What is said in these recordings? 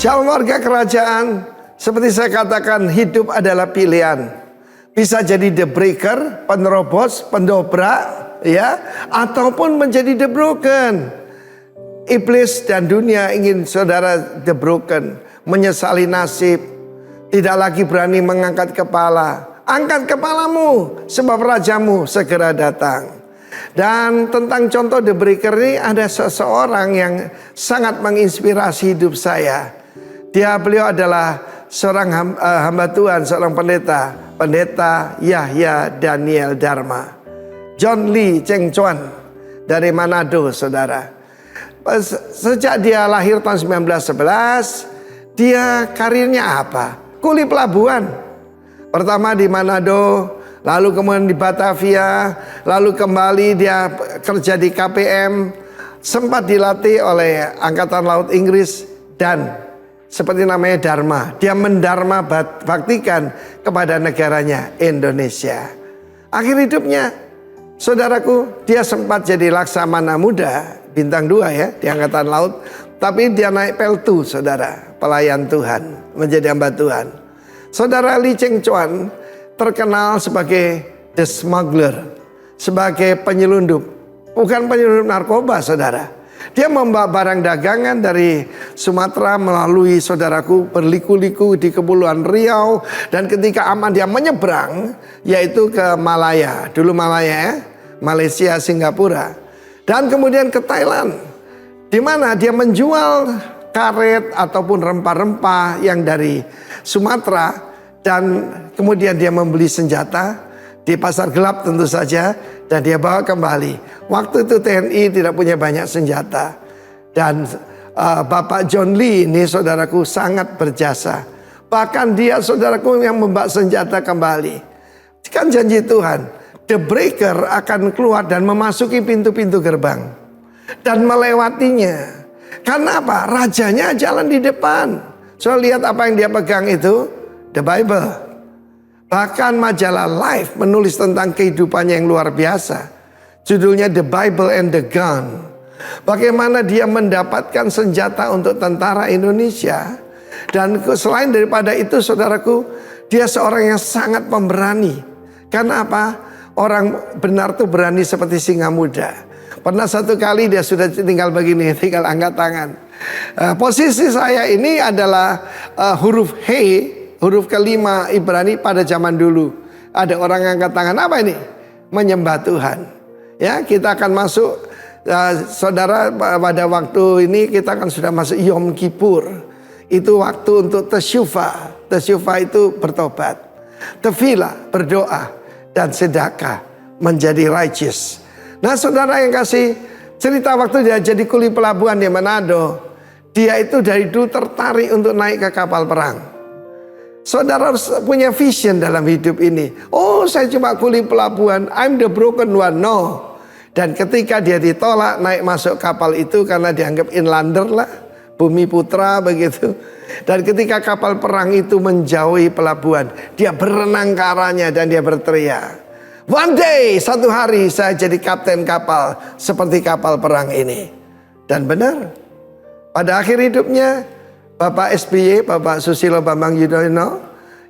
Shalom warga kerajaan. Seperti saya katakan, hidup adalah pilihan. Bisa jadi the breaker, penerobos, pendobrak, ya, ataupun menjadi the broken. Iblis dan dunia ingin saudara the broken, menyesali nasib, tidak lagi berani mengangkat kepala. Angkat kepalamu, sebab rajamu segera datang. Dan tentang contoh the breaker ini, ada seseorang yang sangat menginspirasi hidup saya. Beliau adalah seorang hamba Tuhan, seorang pendeta Yahya Daniel Dharma. John Lee Cheng Chuan dari Manado, saudara. Sejak dia lahir tahun 1911, dia karirnya apa? Kuli pelabuhan. Pertama di Manado, lalu kemudian di Batavia, lalu kembali dia kerja di KPM, sempat dilatih oleh Angkatan Laut Inggris dan seperti namanya Dharma. Dia mendharma baktikan kepada negaranya Indonesia. Akhir hidupnya, saudaraku, dia sempat jadi laksamana muda, bintang 2 ya, di Angkatan Laut. Tapi dia naik peltu, saudara, pelayan Tuhan, menjadi hamba Tuhan. Saudara Lee Cheng Chuan terkenal sebagai the smuggler, sebagai penyelundup. Bukan penyelundup narkoba, saudara. Dia membawa barang dagangan dari Sumatera melalui, saudaraku, berliku-liku di Kepulauan Riau. Dan ketika aman dia menyeberang, yaitu ke Malaya. Dulu Malaya ya, Malaysia, Singapura. Dan kemudian ke Thailand, di mana dia menjual karet ataupun rempah-rempah yang dari Sumatera. Dan kemudian dia membeli senjata di pasar gelap tentu saja, dan dia bawa kembali. Waktu itu TNI tidak punya banyak senjata. Dan Bapak John Lee ini, saudaraku, sangat berjasa. Bahkan dia, saudaraku, yang membawa senjata kembali. Kan janji Tuhan, the breaker akan keluar dan memasuki pintu-pintu gerbang dan melewatinya. Karena apa? Rajanya jalan di depan. So lihat apa yang dia pegang itu, the Bible. Bahkan majalah Life menulis tentang kehidupannya yang luar biasa. Judulnya The Bible and the Gun. Bagaimana dia mendapatkan senjata untuk tentara Indonesia. Dan selain daripada itu, saudaraku, dia seorang yang sangat pemberani. Karena apa? Orang benar tuh berani seperti singa muda. Pernah satu kali dia sudah tinggal begini, tinggal angkat tangan. Posisi saya ini adalah huruf He, huruf kelima Ibrani pada zaman dulu. Ada orang angkat tangan, apa ini? Menyembah Tuhan. Ya, kita akan masuk, saudara, pada waktu ini kita akan sudah masuk Yom Kippur. Itu waktu untuk tesyufa. Tesyufa itu bertobat. Tefillah, berdoa, dan sedekah menjadi righteous. Nah, saudara yang kasih, cerita waktu dia jadi kuli pelabuhan di Manado, dia itu dari dulu tertarik untuk naik ke kapal perang. Saudara harus punya vision dalam hidup ini. Oh, saya cuma kuli pelabuhan, I'm the broken one. No. Dan ketika dia ditolak naik masuk kapal itu karena dianggap inlander lah, bumi putra begitu. Dan ketika kapal perang itu menjauhi pelabuhan, dia berenang ke arahnya dan dia berteriak, one day, satu hari saya jadi kapten kapal seperti kapal perang ini. Dan benar, pada akhir hidupnya Bapak SBY, Bapak Susilo Bambang Yudhoyono,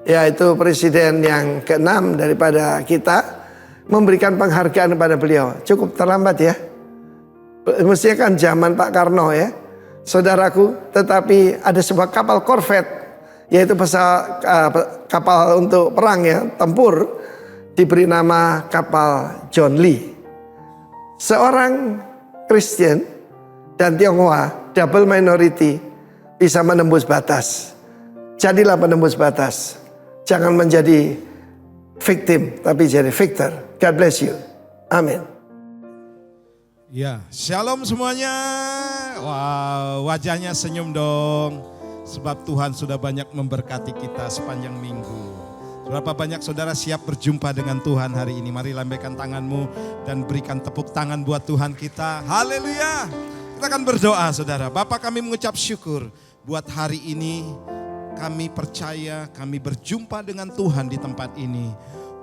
yaitu presiden yang ke-6 daripada kita, memberikan penghargaan kepada beliau. Cukup terlambat ya, mestinya kan zaman Pak Karno ya, saudaraku. Tetapi ada sebuah kapal korvet, yaitu kapal untuk perang ya, tempur, diberi nama kapal John Lee. Seorang Kristen dan Tionghoa, double minority, bisa menembus batas. Jadilah penembus batas. Jangan menjadi victim, tapi jadi victor. God bless you. Amin. Ya, shalom semuanya. Wow, wajahnya senyum dong. Sebab Tuhan sudah banyak memberkati kita sepanjang minggu. Berapa banyak saudara siap berjumpa dengan Tuhan hari ini? Mari lambaikan tanganmu dan berikan tepuk tangan buat Tuhan kita. Haleluya. Kita akan berdoa, saudara. Bapa, kami mengucap syukur buat hari ini. Kami percaya kami berjumpa dengan Tuhan di tempat ini.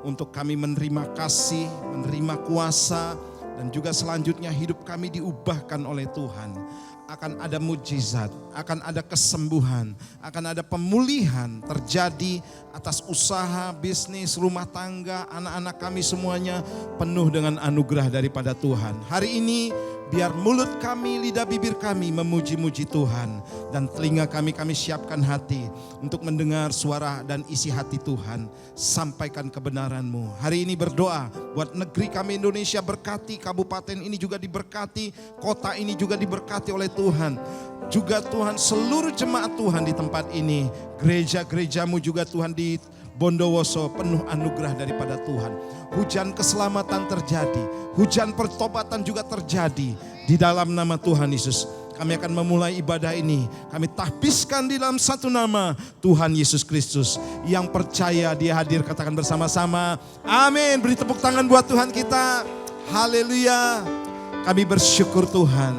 Untuk kami menerima kasih, menerima kuasa, dan juga selanjutnya hidup kami diubahkan oleh Tuhan. akan ada mujizat, akan ada kesembuhan, akan ada pemulihan terjadi atas usaha, bisnis, rumah tangga, anak-anak kami semuanya penuh dengan anugerah daripada Tuhan. Hari ini biar mulut kami, lidah bibir kami memuji-muji Tuhan. Dan telinga kami siapkan hati untuk mendengar suara dan isi hati Tuhan. Sampaikan kebenaran-Mu. Hari ini berdoa buat negeri kami Indonesia berkati, kabupaten ini juga diberkati, kota ini juga diberkati oleh Tuhan. Juga Tuhan seluruh jemaat Tuhan di tempat ini. Gereja-gereja-Mu juga Tuhan di Bondowoso penuh anugerah daripada Tuhan. Hujan keselamatan terjadi, hujan pertobatan juga terjadi di dalam nama Tuhan Yesus. Kami akan memulai ibadah ini. Kami tahbiskan di dalam satu nama Tuhan Yesus Kristus. Yang percaya dia hadir, katakan bersama-sama. Amin. Beri tepuk tangan buat Tuhan kita. Haleluya. Kami bersyukur Tuhan.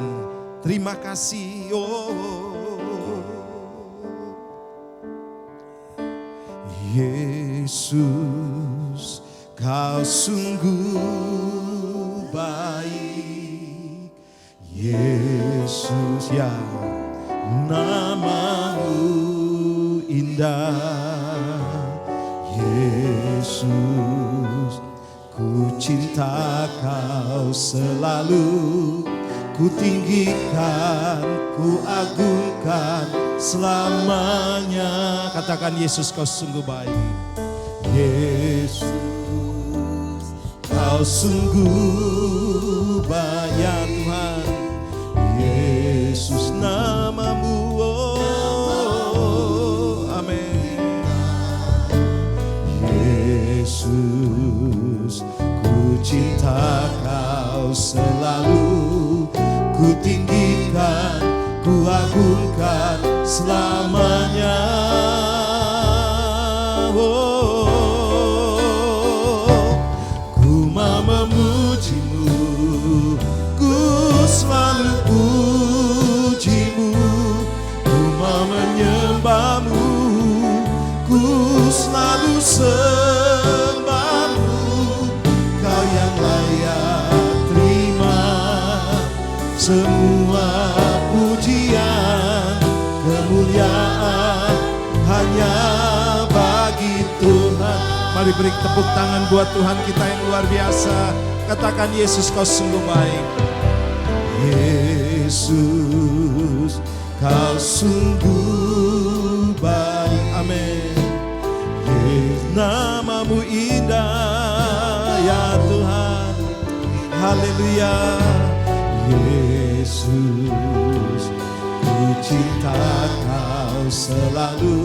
Terima kasih. Yesus, Kau sungguh baik. Yesus yang nama-Mu indah. Yesus, ku cinta Kau selalu. Ku tinggikan, ku agungkan selamanya. Katakan Yesus, Kau sungguh baik. Yesus, Kau sungguh baik ya Tuhan. Yesus nama-Mu, amin. Yesus, ku cinta Kau selalu. Ku tinggikan, ku agungkan selamanya. Ku mau memuji-Mu, ku selalu puji-Mu. Ku mau menyembah-Mu, ku selalu sembah-Mu. Kau yang layak terima semua pujian, kemuliaan hanya bagi Tuhan. Mari beri tepuk tangan buat Tuhan kita yang luar biasa. Katakan Yesus, Kau sungguh baik. Yesus, Kau sungguh baik. Amin. Nama-Mu indah ya Tuhan. Haleluya. Yesus, ku cinta Kau selalu.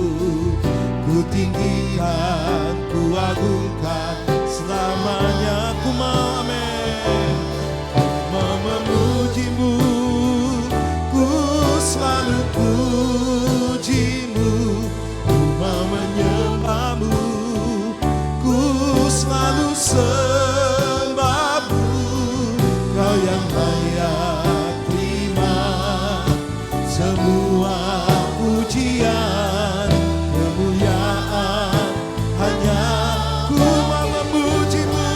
Ku tinggikan, ku agungkan selamanya. Ku mau, amin. Ku mau memuji-Mu, ku selalu puji-Mu. Ku mau menyembah-Mu, ku selalu sembah-Mu. Kau yang layak terima semua pujian, kemuliaan hanya. Ku mau memuji-Mu,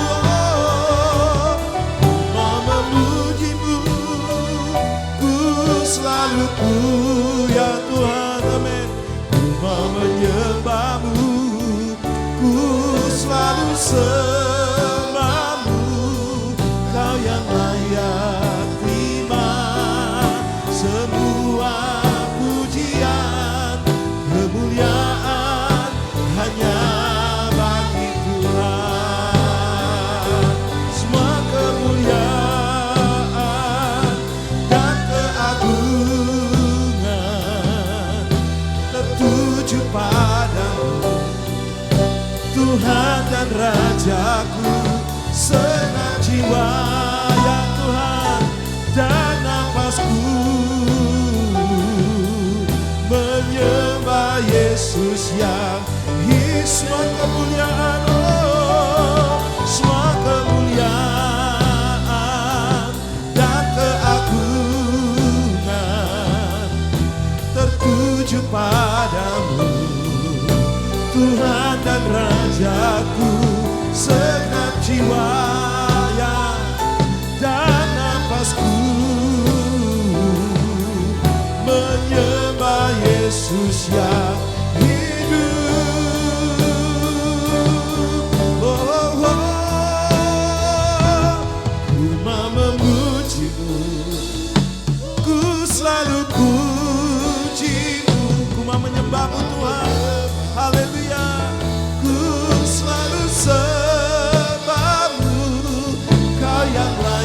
ku mau memuji-Mu, ku selalu ya Tuhan, amin. Ku mau menyembah-Mu, ku selalu sembah-Mu. Kau yang layak terima semua pujian, kemuliaan hanya bagi Tuhan. Semua kemuliaan dan keagungan tertuju padamu, Tuhan dan Rajaku. Senang jiwa ya Tuhan dan nafasku menyembah Yesus yang semua kemuliaan, semua kemuliaan dan keagungan tertuju padamu, Tuhan dan Rajaku. Segenap jiwa ya dan nafasku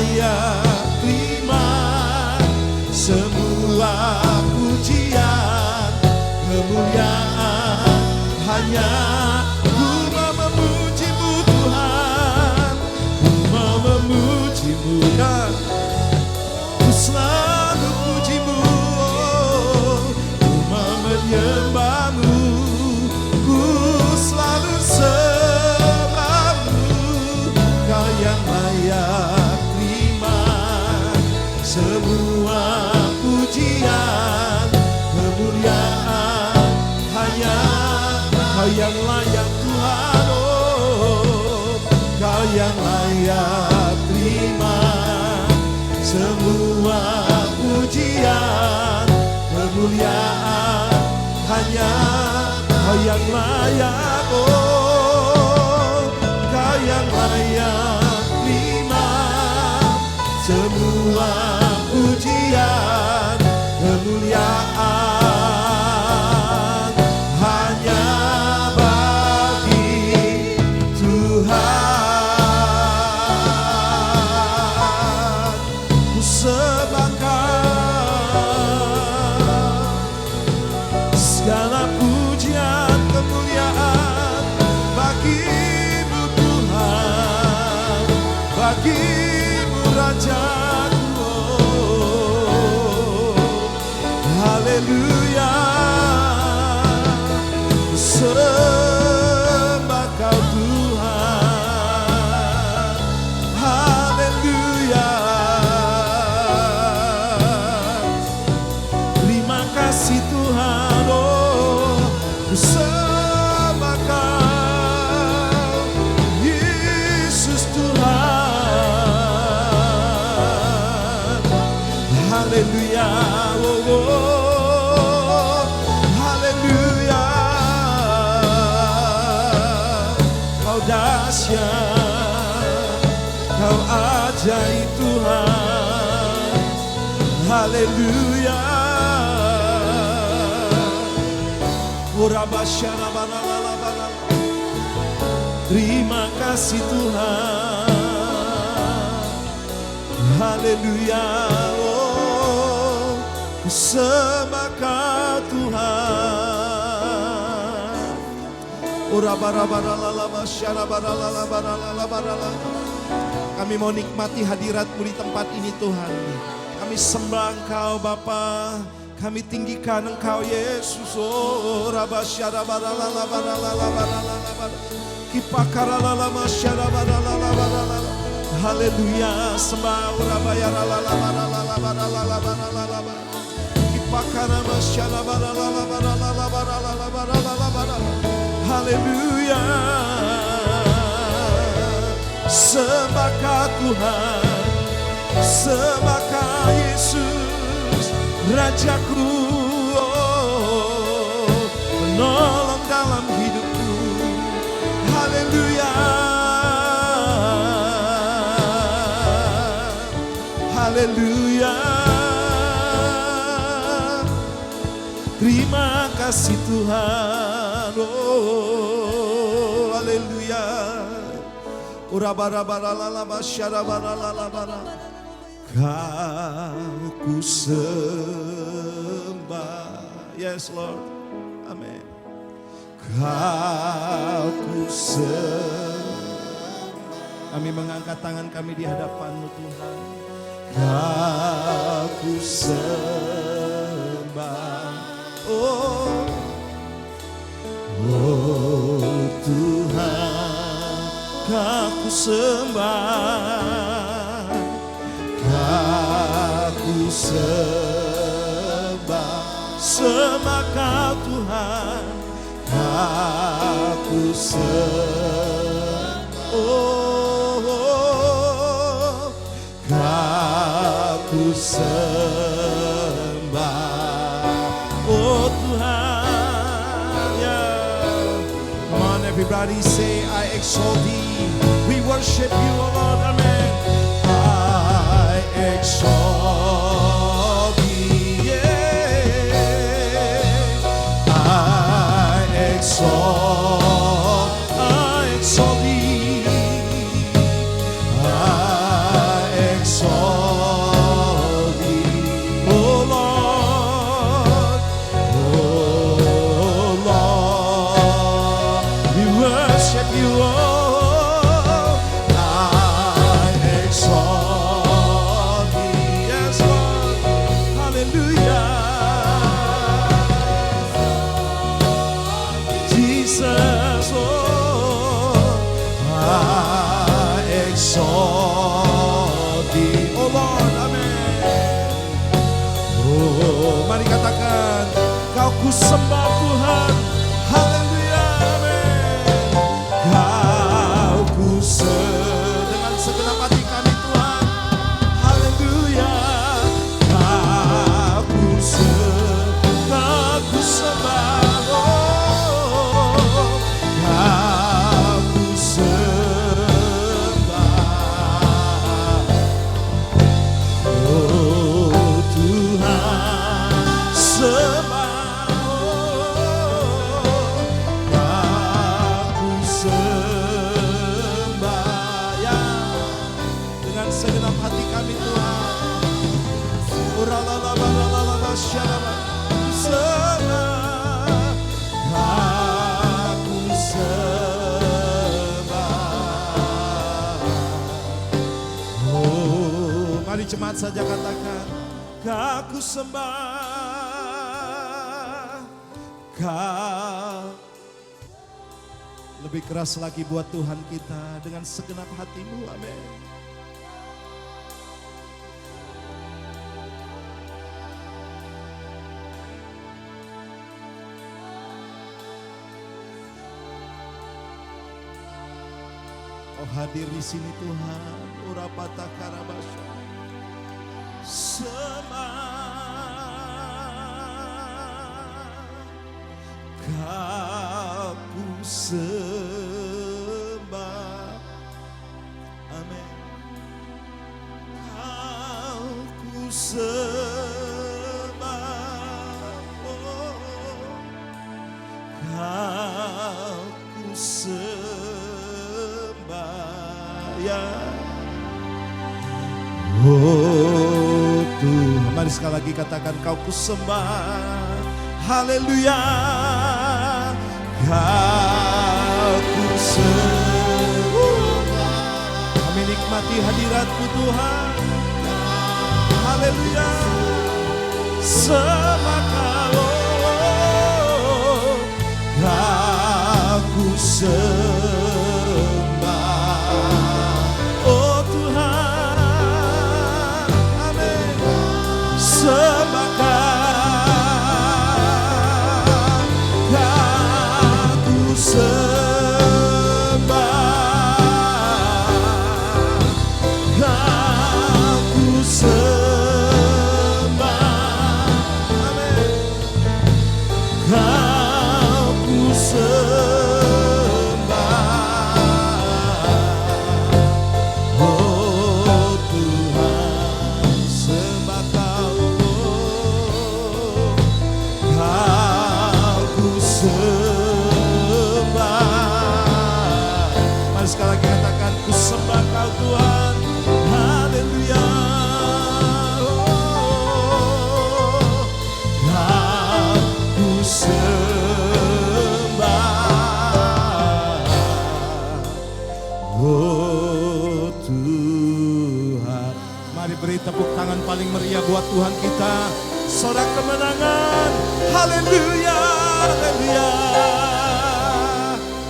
layak terima semua pujian kemuliaan. Hanya ku mau memuji-Mu Tuhan, ku mau memuji-Mu dan ku selalu puji-Mu, ku mau menyembah-Mu, ku selalu sembah-Mu. Kau yang layak terima semua pujian kemuliaan. Hanya Kau yang layak Tuhan, oh Kau yang layak terima semua pujian kemuliaan. Hanya Kau yang layak, oh Kau yang layak terima semua pujian kemuliaan. Hanya bagi Tuhan ku sembahkan segala pujian kemuliaan bagi-Mu Tuhan, bagi-Mu Rajaku, oh, haleluya. Sembah Kau Tuhan, haleluya. Terima kasih Tuhan, oh ku sembah Kau, Yesus Tuhan, haleluya, oh, oh, haleluya. Kau dahsyat, Kau ajaib Tuhan, haleluya. Terima kasih Tuhan, haleluya. Oh, ku sembah Kau Tuhan. Kami mau nikmati hadirat-Mu di tempat ini Tuhan. Kami sembah Engkau Bapa, kami tinggikan Engkau Yesus. Oh haleluya, sembah haleluya. Sembah Tuhan, sembah Yesus Rajaku, oh, menolong dalam hidupku, haleluya, haleluya. Terima kasih Tuhan, oh, haleluya. Kau ku sembah, yes Lord, amen. Kau ku sembah. Kami mengangkat tangan kami di hadapan-Mu Tuhan. Kau ku sembah, oh, oh Tuhan. Kau ku sembah, Kau ku sembah, sembah Kau Tuhan, Kau ku sembah, oh, oh, Kau ku sembah, oh Tuhan, yeah. Come on everybody say I exalt Thee. We worship You, O Lord, amen. I exalt Thee, yeah. I exalt Thee. I exalt Oh, mari katakan, Kau ku sembah Tuhan. Haleluya, amin. Kau ku dengan segenap hati kami Tuhan. Haleluya. Kau ku sembah. Oh, Kau ku sembah. Oh Tuhan, sembah. Aku sembah ya, dengan segenap hati kami Tuhan. Uralalalalalalala syaraba, sembah. Aku sembah. Oh, mari jemaat saja katakan, Aku sembah. Kau lebih keras lagi buat Tuhan kita dengan segenap hatimu, amin. Oh, hadir di sini Tuhan, urapata karabasya. Kau ku sembah, amin. Kau ku sembah, oh. Kau ku sembah ya. Oh Tuhan, mari sekali lagi katakan, Kau ku sembah. Haleluya. Kau ku sembah. Kami nikmati hadirat-Mu Tuhan. Haleluya. Sembah Kau. Kau ku sembah. Oh Tuhan, amin. Sembah Kau. Tepuk tangan paling meriah buat Tuhan kita. Sorak kemenangan. Haleluya, haleluya.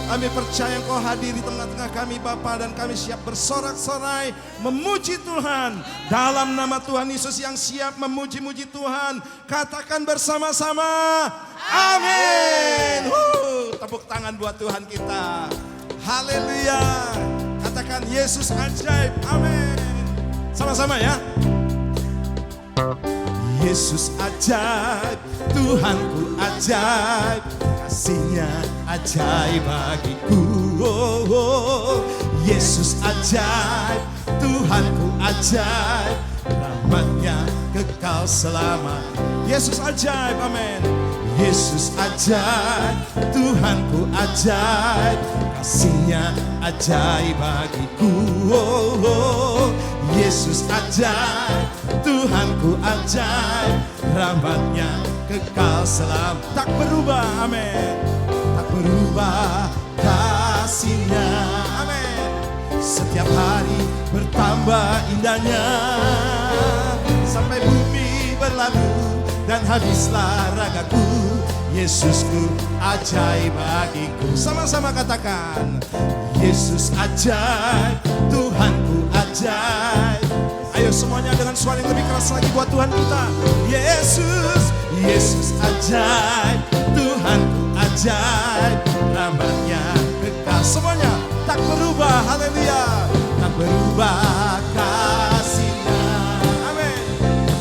Kami percaya Engkau hadir di tengah-tengah kami Bapa, dan kami siap bersorak-sorai memuji Tuhan. Dalam nama Tuhan Yesus yang siap memuji-muji Tuhan, katakan bersama-sama, amin. Tepuk tangan buat Tuhan kita. Haleluya. Katakan Yesus ajaib, amin. Sama-sama ya. Yesus ajaib, Tuhanku ajaib, kasih-Nya ajaib bagiku. Oh, oh. Yesus ajaib, Tuhanku ajaib, rahmat-Nya kekal selama. Yesus ajaib, amin. Yesus ajaib, Tuhanku ajaib, kasih-Nya ajaib bagiku. Oh, oh. Yesus ajaib, Tuhanku ajaib, rahmat-Nya kekal selam. Tak berubah, amin. Tak berubah kasih-Nya, amin. Setiap hari bertambah indahnya, sampai bumi berlalu dan habislah ragaku. Yesusku ajaib bagiku. Sama-sama katakan, Yesus ajaib, Tuhanku ajaib. Ayo semuanya dengan suara yang lebih keras. keras lagi buat Tuhan kita. Yesus, Yesus ajaib, Tuhanku ajaib, namanya kekal. Semuanya tak berubah, haleluya. Tak berubah kasih-Nya, amin.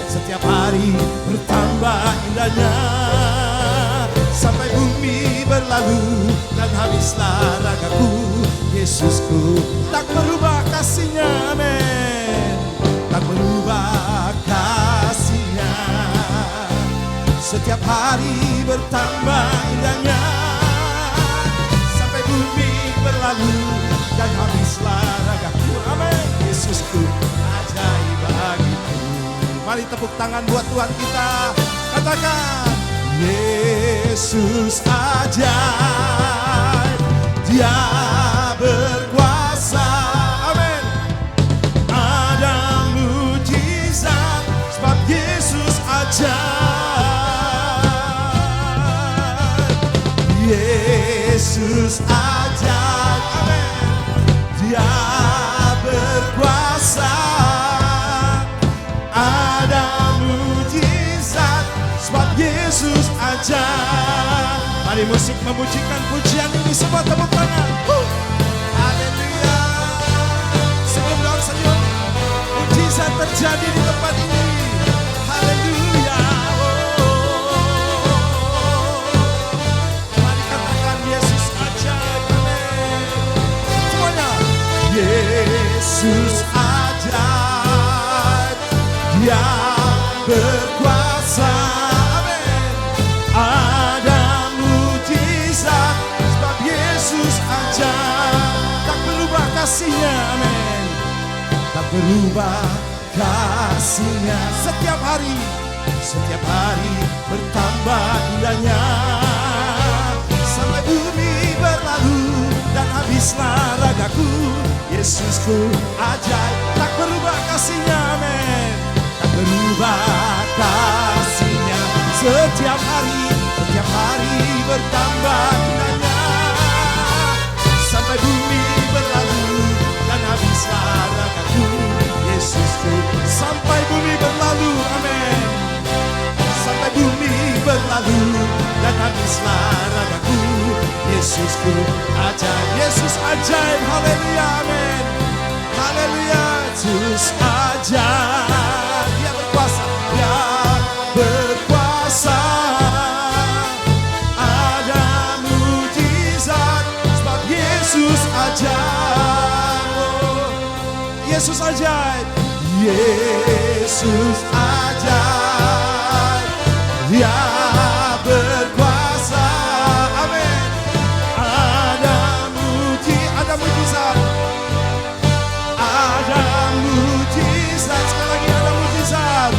Setiap hari bertambah indahnya, sampai bumi berlalu dan habislah ragaku. Yesusku tak berubah kasih-Nya, amin. Tak berubah kasih-Nya, setiap hari bertambah indahnya, sampai bumi berlalu dan habislah ragaku, amin. Yesusku ajaib bagiku. Mari tepuk tangan buat Tuhan kita, katakan Yesus ajaib, Dia berkuasa, amin. Ada mujizat sebab Yesus ajaib. Yesus ajaib, amin. Dia berkuasa, ada mujizat sebab Yesus ajaib. Mari musik memujikan pujian ini, semua tepuk tangan. Haleluya. Senyum dong, senyum. Mujizat terjadi di tempat ini. Haleluya. Mari katakan Yesus ajaib, amin. Semuanya. Yesus ajaib, Dia berkuasa, amin. Ada mujizat sebab Yesus ajaib. Tak berubah kasih-Nya, amin. Tak berubah kasih-Nya. Setiap hari bertambah indahnya, sampai bumi berlalu dan habislah ragaku. Yesusku ajaib, tak berubah kasih-Nya, amin. Tak berubah kasih-Nya. Setiap hari bertambah indahnya, sampai bumi berlalu dan habislah ragaku. Yesusku, sampai bumi berlalu, amin. Sampai bumi berlalu dan habislah ragaku. Yesusku ajaib, Yesus ajaib, haleluya, amin. Haleluya, Yesus ajaib, Dia berkuasa, Dia berkuasa. Ada mujizat sebab Yesus ajaib. Oh, Yesus ajaib, Yesus ajaib, Dia berkuasa, amin. Ada mujizat, ada mujizat. Sekali lagi ada mujizat,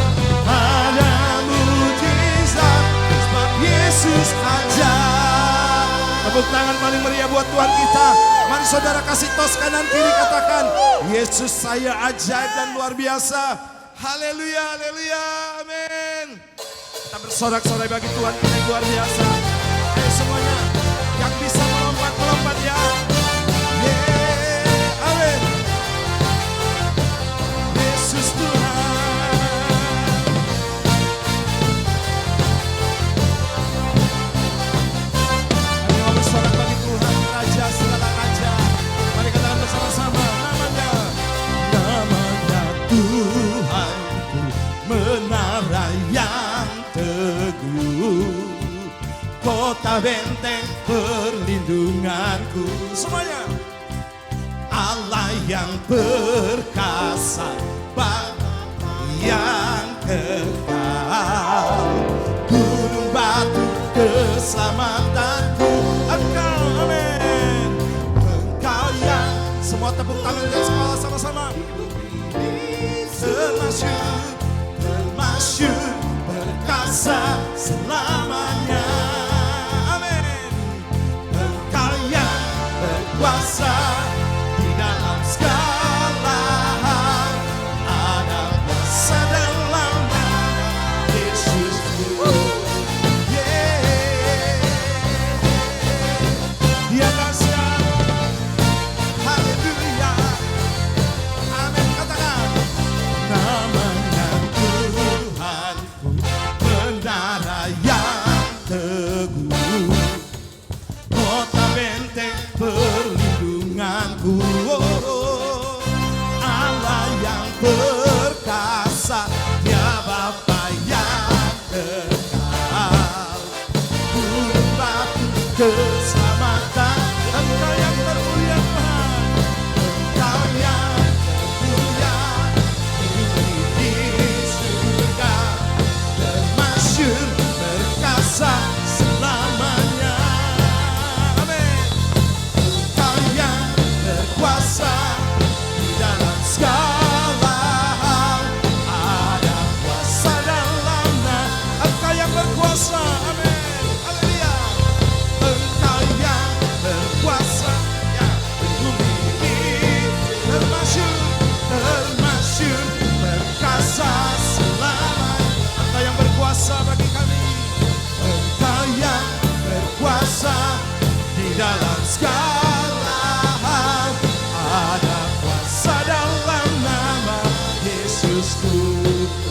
ada mujizat sebab Yesus ajaib. Tepuk tangan paling meriah buat Tuhan kita. Mari saudara kasih tos kanan kiri, katakan Yesus saya ajaib dan luar biasa. Haleluya, haleluya, amin. Kita bersorak-sorai bagi Tuhan kita yang luar biasa. Ayo semuanya yang bisa melompat ya. Yeah, amin. Yesus Tuhan. Ayo bersorak bagi Tuhan, Raja segala raja. Mari katakan bersama-sama namanya. Namanya Tuhanku, menara yang teguh, kota benteng perlindunganku. Semuanya. Allah yang perkasa, Bapa yang kekal, gunung batu keselamatanku. Engkau, amin. Engkau yang, semua tepuk tangan dan sekolah sama-sama. Termasyur, perkasa selamanya, amin. Engkau yang berkuasa di dalam segala hal, ada kuasa dalam nama Yesus. Yeah.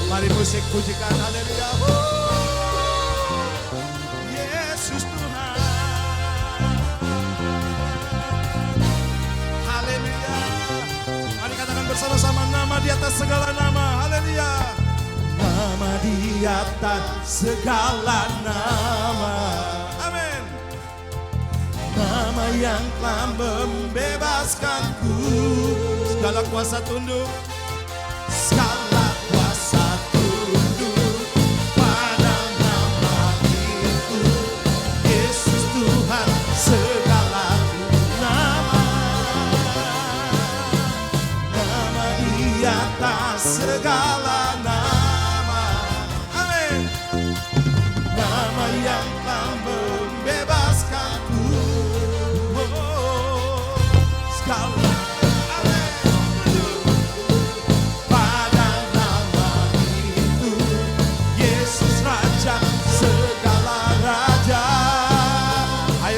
Mari musik pujikan, haleluya. Yesus Tuhan. Haleluya. Mari katakan bersama-sama, nama di atas segala nama. Haleluya. Nama di atas segala nama. Amin. Nama yang telah membebaskanku. Segala kuasa tunduk. Segala kuasa tunduk pada nama itu. Yesus Tuhan segala nama. Nama di atas segala nama. Amin. Nama yang telah membebaskanku. Segala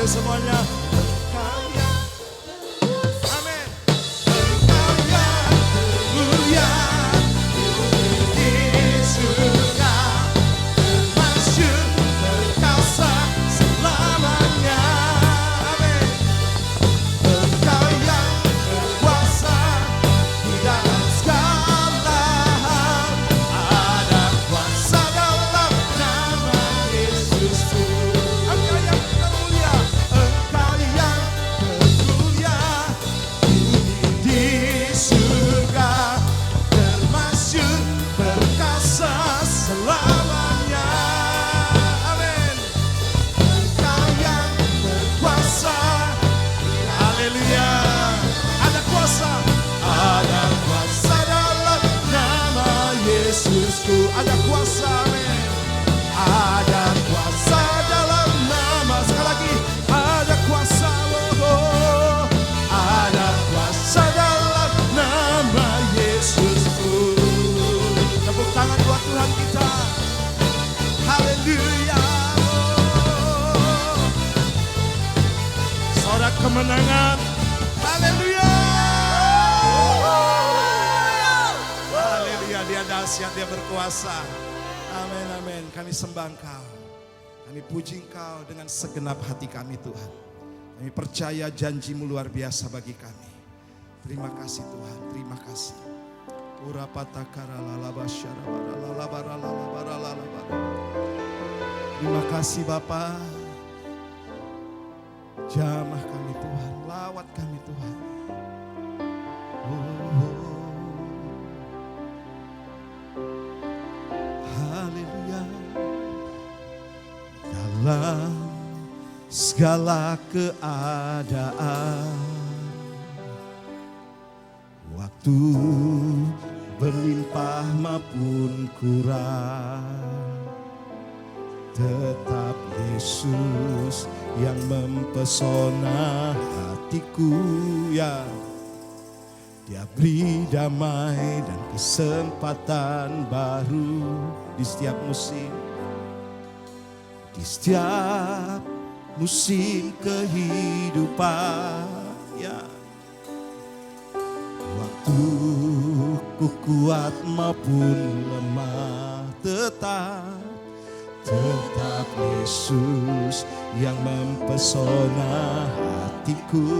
semuanya. Engkau yang amin. Engkau yang mulia di surga, termasyur perkasa selamanya. Amin. Engkau yang berkuasa di dalam segala hal. Ada kuasa dalam nama Yesusku. Engkau yang mulia. Engkau yang mulia di surga, termasyur perkasa selamanya. Amin. Engkau yang berkuasa. Haleluya. Ada kuasa dalam nama Yesusku. Ada kuasa, amin. Ada kuasa dalam nama, sekali lagi, ada kuasa, oh, ada kuasa dalam nama Yesusku. Tepuk tangan buat Tuhan kita. Haleluya. Sorak kemenangan. Haleluya. Haleluya, dia dahsyat, dia berkuasa. Amin, amin. Kami sembah Engkau. Kami puji Engkau dengan segenap hati kami, Tuhan. Kami percaya janji-Mu luar biasa bagi kami. Terima kasih Tuhan, terima kasih. Terima kasih Bapa. Jamah kami Tuhan, lawat kami Tuhan. Haleluya. Dalam segala keadaan, waktu berlimpah maupun kurang, tetap Yesus yang mempesona hatiku, ya. Dia beri damai dan kesempatan baru di setiap musim. Di setiap musim kehidupan, ya. Waktu ku kuat maupun lemah, tetap Yesus yang mempesona hatiku.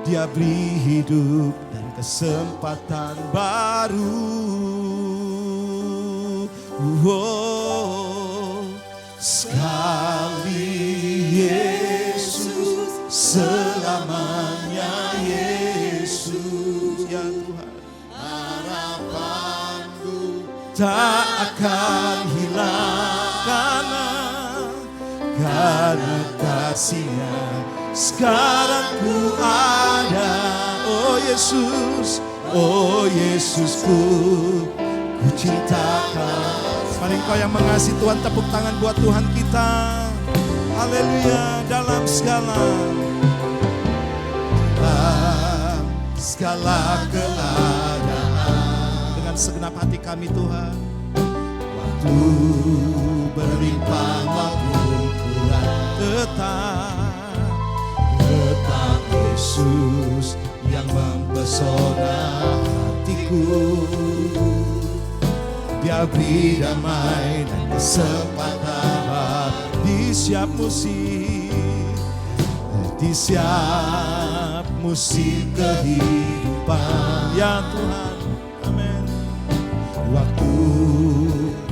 Dia beri hidup dan kesempatan baru. Sekali Yesus, selamanya Yesus, ya Tuhan. Harapanku tak akan hilang karena kasih-Nya sekarang ku ada. Oh Yesusku, ku cintakan. Mari Engkau yang mengasihi Tuhan, tepuk tangan buat Tuhan kita. Haleluya. Dalam segala keadaan, dengan segenap hati kami Tuhan. Waktu berlimpah maupun kurang, tetap Yesus yang mempesona hati. hatiku. Dia beri damai dan kesempatan di setiap musim, di setiap musim kehidupan. Ya Tuhan, amin. Waktu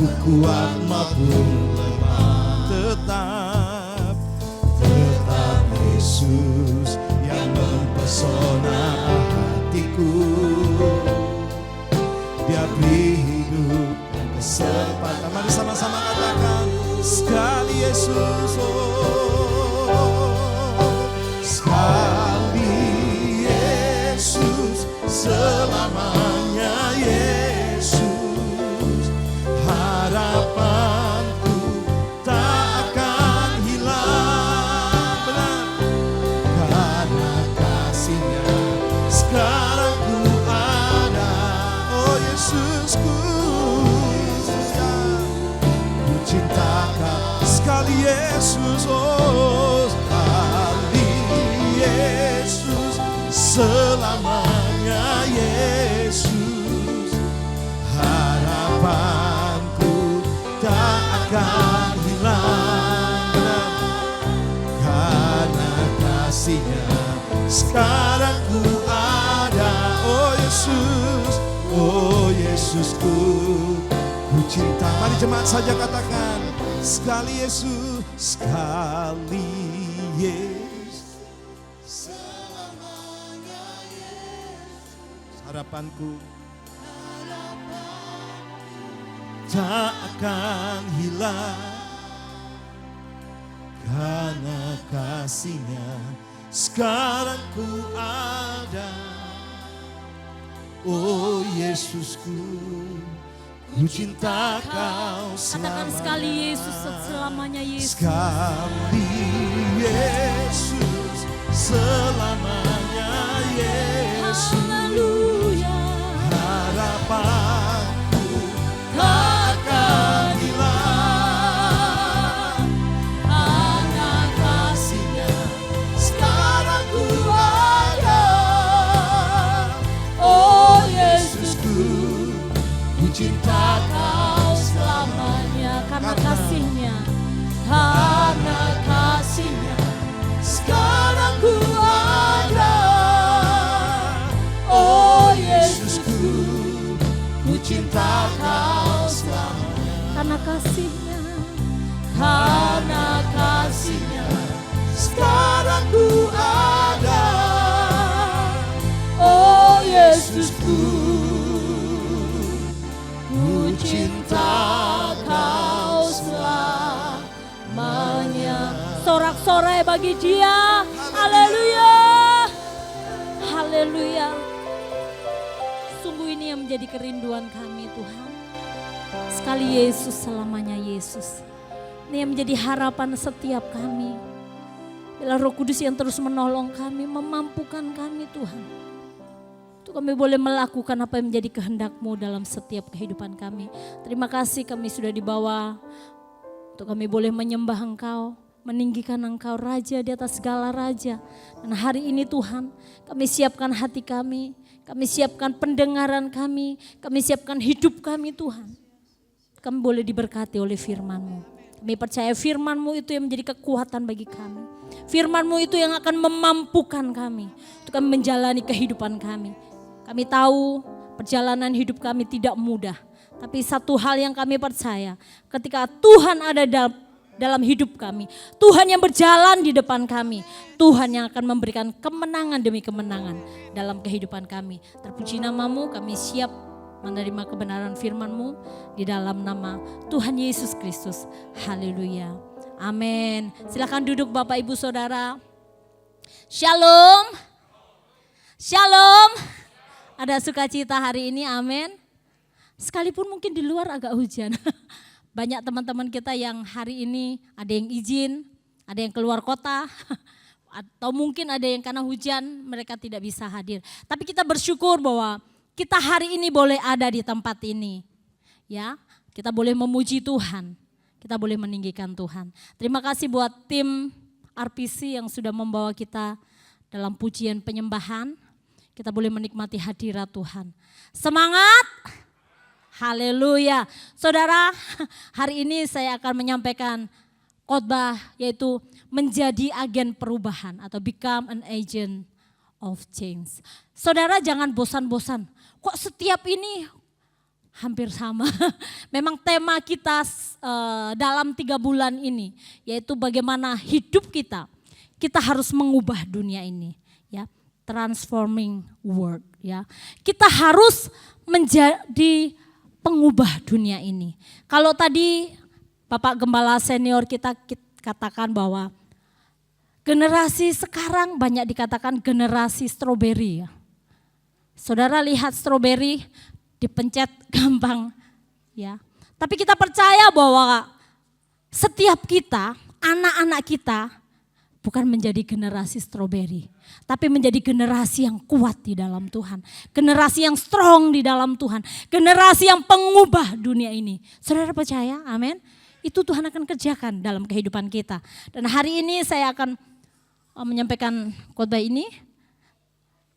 ku kuat maupun lemah, tetap Yesus yang mempesona hatiku. Dia beri hidup dan kesempatan. Mari sama-sama katakan, sekali Yesus, oh, sekali Yesus, selamanya Yesus. Harapanku tak akan hilang, benar, karena kasih-Nya sekarang ku ada. Oh Yesusku, ku cinta Kau sekali Yesus, oh sekali Yesus, selamanya Yesus. Harapanku tak akan hilang, karena kasih-Nya sekarang ku ada. Oh Yesus, oh Yesusku, ku cinta. Mari jemaat saja katakan, sekali Yesus, sekali Yesus, selamanya Yesus. Harapanku tak akan hilang, karena kasih-Nya sekarang ku ada. Oh Yesusku, ku cinta Kau selamanya. Katakan sekali Yesus, selamanya Yesus. Sekali Yesus, selamanya Yesus. Haleluya. Harapanku tak akan hilang, karena kasih-Nya sekarang ku ada. Oh Yesusku, ku cinta Kau Selamanya karena kasih-Nya. Karena kasih-Nya sekarang ku ada. Oh Yesusku, ku cinta Kau selamanya. karena kasih-Nya. Karena kasih-Nya sekarang ku ada. Oh Yesusku, ku cinta Kau selamanya. Sorak-sorai bagi Dia. Haleluya. Haleluya. Sungguh ini yang menjadi kerinduan kami Tuhan. Sekali Yesus, selamanya Yesus. Ini yang menjadi harapan setiap kami. Bila Roh Kudus yang terus menolong kami, memampukan kami Tuhan. Untuk kami boleh melakukan apa yang menjadi kehendak-Mu dalam setiap kehidupan kami. Terima kasih kami sudah dibawa. Untuk kami boleh menyembah Engkau, meninggikan Engkau Raja di atas segala Raja. Dan hari ini Tuhan, kami siapkan hati kami siapkan pendengaran kami siapkan hidup kami Tuhan. Kami boleh diberkati oleh firman-Mu. Kami percaya firman-Mu itu yang menjadi kekuatan bagi kami. Firman-Mu itu yang akan memampukan kami untuk kami menjalani kehidupan kami. Kami tahu perjalanan hidup kami tidak mudah. Tapi satu hal yang kami percaya, ketika Tuhan ada dalam hidup kami, Tuhan yang berjalan di depan kami, Tuhan yang akan memberikan kemenangan demi kemenangan dalam kehidupan kami. Terpuji nama-Mu, kami siap menerima kebenaran firman-Mu di dalam nama Tuhan Yesus Kristus. Haleluya. Amin. Silakan duduk Bapak Ibu Saudara. Shalom. Shalom. Ada sukacita hari ini, amin. Sekalipun mungkin di luar agak hujan. Banyak teman-teman kita yang hari ini ada yang izin, ada yang keluar kota, atau mungkin ada yang karena hujan mereka tidak bisa hadir. Tapi kita bersyukur bahwa kita hari ini boleh ada di tempat ini. Ya, kita boleh memuji Tuhan, kita boleh meninggikan Tuhan. Terima kasih buat tim RPC yang sudah membawa kita dalam pujian penyembahan. kita boleh menikmati hadirat Tuhan. Semangat! Haleluya. Saudara, hari ini saya akan menyampaikan khotbah yaitu menjadi agen perubahan atau become an agent of change. Saudara jangan bosan-bosan. Kok setiap ini hampir sama. Memang tema kita dalam 3 bulan ini yaitu bagaimana hidup kita harus mengubah dunia ini, ya. Transforming world, ya. Kita harus menjadi pengubah dunia ini. Kalau tadi Bapak Gembala senior kita katakan bahwa generasi sekarang banyak dikatakan generasi stroberi, ya. Saudara lihat stroberi dipencet gampang, ya. Tapi kita percaya bahwa setiap kita, anak-anak kita bukan menjadi generasi stroberi, tapi menjadi generasi yang kuat di dalam Tuhan. Generasi yang strong di dalam Tuhan. Generasi yang pengubah dunia ini. Saudara percaya? Amin. Itu Tuhan akan kerjakan dalam kehidupan kita. Dan hari ini saya akan menyampaikan khotbah ini.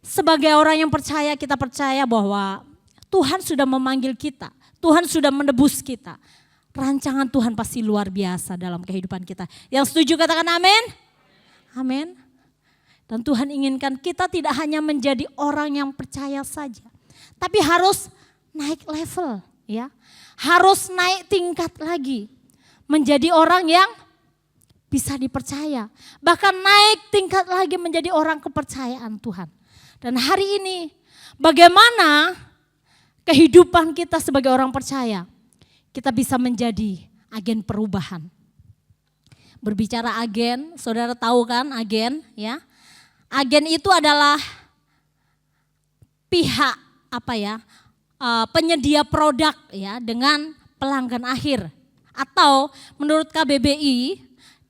Sebagai orang yang percaya, kita percaya bahwa Tuhan sudah memanggil kita. Tuhan sudah menebus kita. Rancangan Tuhan pasti luar biasa dalam kehidupan kita. Yang setuju katakan amin. Amin. Dan Tuhan inginkan kita tidak hanya menjadi orang yang percaya saja, tapi harus naik level, ya. Harus naik tingkat lagi. Menjadi orang yang bisa dipercaya. Bahkan naik tingkat lagi menjadi orang kepercayaan Tuhan. Dan hari ini bagaimana kehidupan kita sebagai orang percaya, kita bisa menjadi agen perubahan. Berbicara agen, saudara tahu kan agen, ya. Agen itu adalah pihak penyedia produk, ya, dengan pelanggan akhir. Atau menurut KBBI,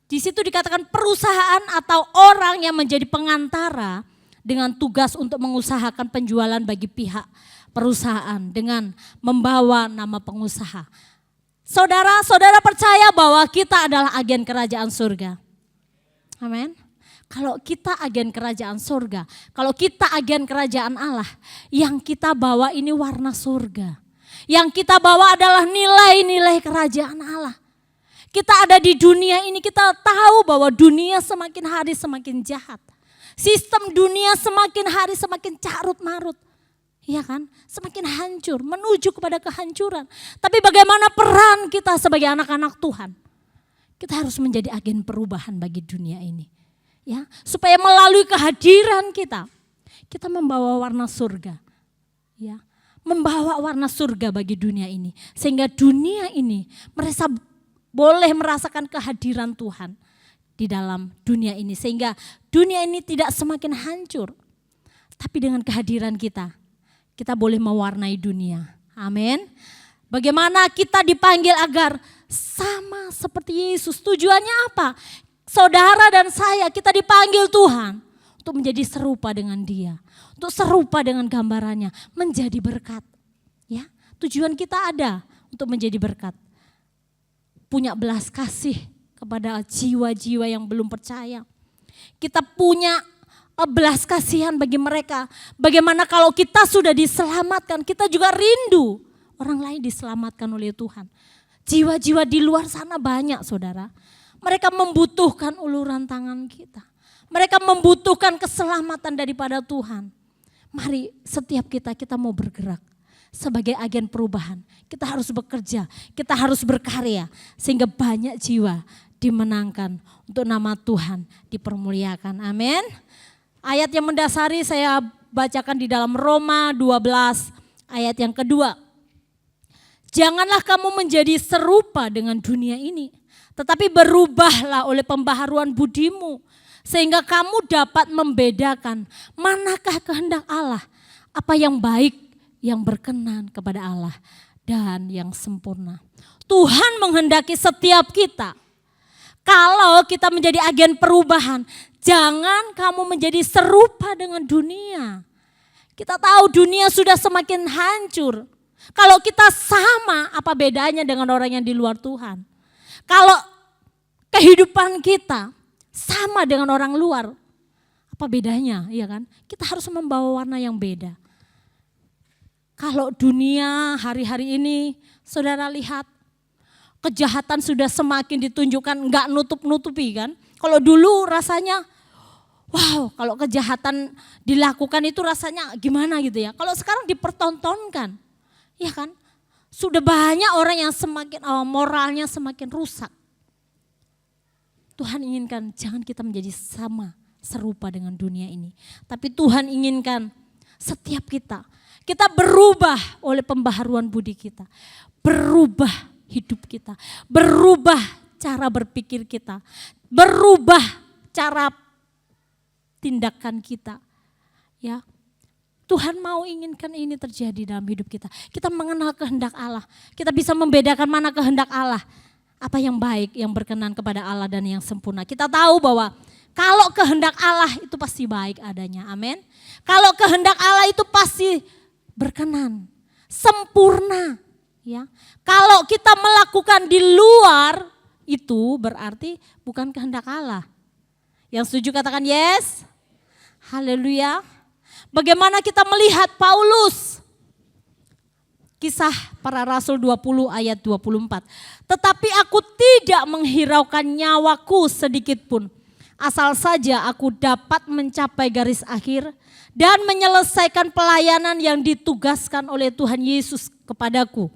di situ dikatakan perusahaan atau orang yang menjadi pengantara dengan tugas untuk mengusahakan penjualan bagi pihak perusahaan dengan membawa nama pengusaha. Saudara percaya bahwa kita adalah agen kerajaan surga. Amin. Kalau kita agen kerajaan surga, kalau kita agen kerajaan Allah, yang kita bawa ini warna surga. Yang kita bawa adalah nilai-nilai kerajaan Allah. Kita ada di dunia ini, kita tahu bahwa dunia semakin hari semakin jahat. Sistem dunia semakin hari semakin carut marut. Iya kan? Semakin hancur, menuju kepada kehancuran. Tapi bagaimana peran kita sebagai anak-anak Tuhan? Kita harus menjadi agen perubahan bagi dunia ini. Ya, supaya melalui kehadiran kita membawa warna surga. Ya, membawa warna surga bagi dunia ini. Sehingga dunia ini boleh merasakan kehadiran Tuhan di dalam dunia ini. Sehingga dunia ini tidak semakin hancur. Tapi dengan kehadiran kita boleh mewarnai dunia. Amin. Bagaimana kita dipanggil agar sama seperti Yesus. Tujuannya apa? Saudara dan saya, kita dipanggil Tuhan untuk menjadi serupa dengan Dia. Untuk serupa dengan gambarannya, menjadi berkat. Ya, tujuan kita ada untuk menjadi berkat. Punya belas kasih kepada jiwa-jiwa yang belum percaya. Kita punya belas kasihan bagi mereka. Bagaimana kalau kita sudah diselamatkan, kita juga rindu orang lain diselamatkan oleh Tuhan. Jiwa-jiwa di luar sana banyak, saudara. Mereka membutuhkan uluran tangan kita. Mereka membutuhkan keselamatan daripada Tuhan. Mari setiap kita mau bergerak sebagai agen perubahan. Kita harus bekerja, kita harus berkarya sehingga banyak jiwa dimenangkan untuk nama Tuhan dipermuliakan. Amin. Ayat yang mendasari saya bacakan di dalam Roma 12 ayat yang kedua. Janganlah kamu menjadi serupa dengan dunia ini, tetapi berubahlah oleh pembaharuan budimu, sehingga kamu dapat membedakan manakah kehendak Allah, apa yang baik, yang berkenan kepada Allah, dan yang sempurna. Tuhan menghendaki setiap kita, kalau kita menjadi agen perubahan, jangan kamu menjadi serupa dengan dunia. Kita tahu dunia sudah semakin hancur. Kalau kita sama, apa bedanya dengan orang yang di luar Tuhan? Kalau kehidupan kita sama dengan orang luar, Apa bedanya, ya kan? Kita harus membawa warna yang beda. Kalau dunia hari-hari ini, saudara lihat, kejahatan sudah semakin ditunjukkan, enggak nutup-nutupi kan. Kalau dulu rasanya, wow, kalau kejahatan dilakukan itu rasanya gimana gitu ya. Kalau sekarang dipertontonkan, ya kan. Sudah banyak orang yang semakin moralnya semakin rusak. Tuhan inginkan jangan kita menjadi sama, serupa dengan dunia ini. Tapi Tuhan inginkan setiap kita berubah oleh pembaharuan budi kita. Berubah hidup kita, berubah cara berpikir kita, berubah cara tindakan kita. Ya, Tuhan mau inginkan ini terjadi dalam hidup kita. Kita mengenal kehendak Allah, kita bisa membedakan mana kehendak Allah. Apa yang baik, yang berkenan kepada Allah dan yang sempurna. Kita tahu bahwa kalau kehendak Allah itu pasti baik adanya, amin. Kalau kehendak Allah itu pasti berkenan, sempurna. Ya, kalau kita melakukan di luar itu berarti bukan kehendak Allah. Yang setuju katakan yes. Haleluya. Bagaimana kita melihat Paulus? Kisah para Rasul 20 ayat 24. Tetapi aku tidak menghiraukan nyawaku sedikit pun. Asal saja aku dapat mencapai garis akhir dan menyelesaikan pelayanan yang ditugaskan oleh Tuhan Yesus kepadaku.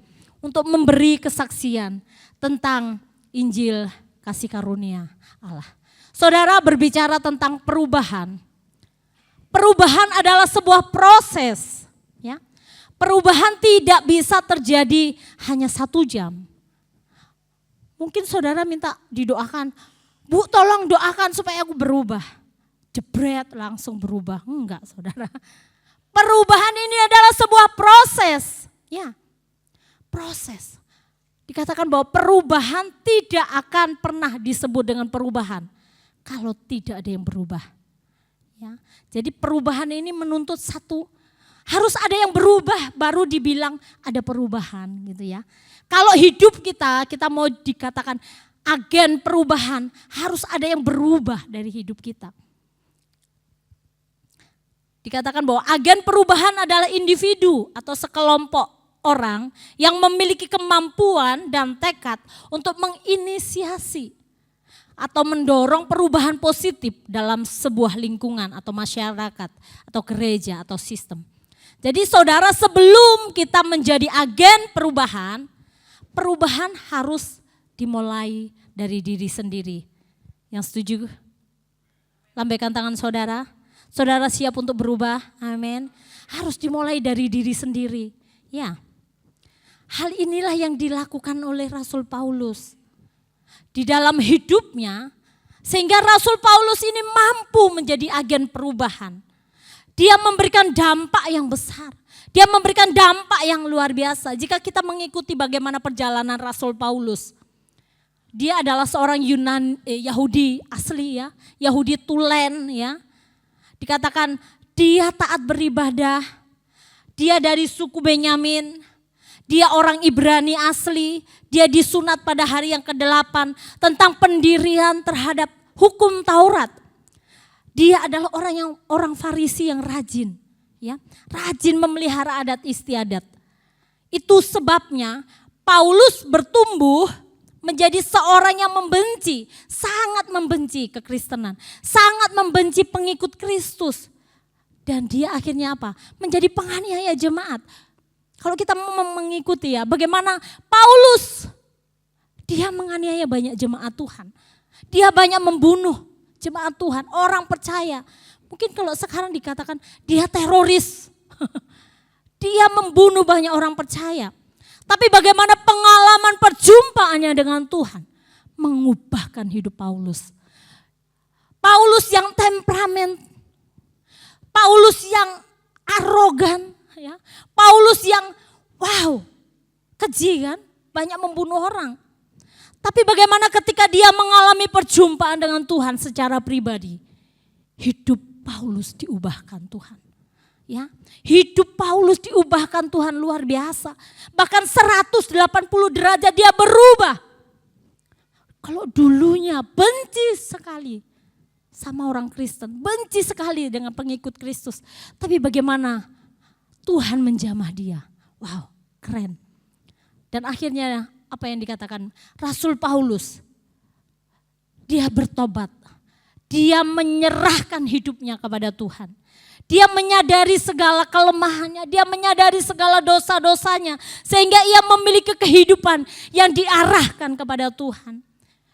Untuk memberi kesaksian tentang Injil kasih karunia Allah. Saudara berbicara tentang perubahan. Perubahan adalah sebuah proses. Ya. Perubahan tidak bisa terjadi hanya 1 jam. Mungkin saudara minta didoakan, Bu tolong doakan supaya aku berubah. Jebret langsung berubah. Enggak saudara. Perubahan ini adalah sebuah proses. Ya. Proses. Dikatakan bahwa perubahan tidak akan pernah disebut dengan perubahan kalau tidak ada yang berubah. Ya. Jadi perubahan ini menuntut harus ada yang berubah baru dibilang ada perubahan gitu ya. Kalau hidup kita mau dikatakan agen perubahan, harus ada yang berubah dari hidup kita. Dikatakan bahwa agen perubahan adalah individu atau sekelompok orang yang memiliki kemampuan dan tekad untuk menginisiasi atau mendorong perubahan positif dalam sebuah lingkungan atau masyarakat atau gereja atau sistem. Jadi saudara sebelum kita menjadi agen perubahan, perubahan harus dimulai dari diri sendiri. Yang setuju? Lambaikan tangan saudara. Saudara siap untuk berubah? Amin. Harus dimulai dari diri sendiri. Ya. Hal inilah yang dilakukan oleh Rasul Paulus di dalam hidupnya, sehingga Rasul Paulus ini mampu menjadi agen perubahan. Dia memberikan dampak yang besar, dia memberikan dampak yang luar biasa. Jika kita mengikuti bagaimana perjalanan Rasul Paulus, dia adalah seorang Yahudi asli ya, Yahudi tulen ya. Dikatakan dia taat beribadah, dia dari suku Benyamin. Dia orang Ibrani asli, dia disunat pada hari yang ke-8 tentang pendirian terhadap hukum Taurat. Dia adalah orang Farisi yang rajin, ya, rajin memelihara adat istiadat. Itu sebabnya Paulus bertumbuh menjadi seorang yang membenci, sangat membenci kekristenan, sangat membenci pengikut Kristus. Dan dia akhirnya apa? Menjadi penganiaya jemaat. Kalau kita mengikuti ya, bagaimana Paulus, dia menganiaya banyak jemaat Tuhan. Dia banyak membunuh jemaat Tuhan, orang percaya. Mungkin kalau sekarang dikatakan dia teroris. Dia membunuh banyak orang percaya. Tapi bagaimana pengalaman perjumpaannya dengan Tuhan mengubahkan hidup Paulus. Paulus yang temperamen, Paulus yang arogan, ya. Paulus yang keji kan, banyak membunuh orang. Tapi bagaimana ketika dia mengalami perjumpaan dengan Tuhan secara pribadi, hidup Paulus diubahkan Tuhan. Ya, hidup Paulus diubahkan Tuhan luar biasa. Bahkan 180 derajat dia berubah. Kalau dulunya benci sekali sama orang Kristen, benci sekali dengan pengikut Kristus. Tapi bagaimana Tuhan menjamah dia. Wow, keren. Dan akhirnya apa yang dikatakan Rasul Paulus, dia bertobat. Dia menyerahkan hidupnya kepada Tuhan. Dia menyadari segala kelemahannya, dia menyadari segala dosa-dosanya. Sehingga ia memiliki kehidupan yang diarahkan kepada Tuhan.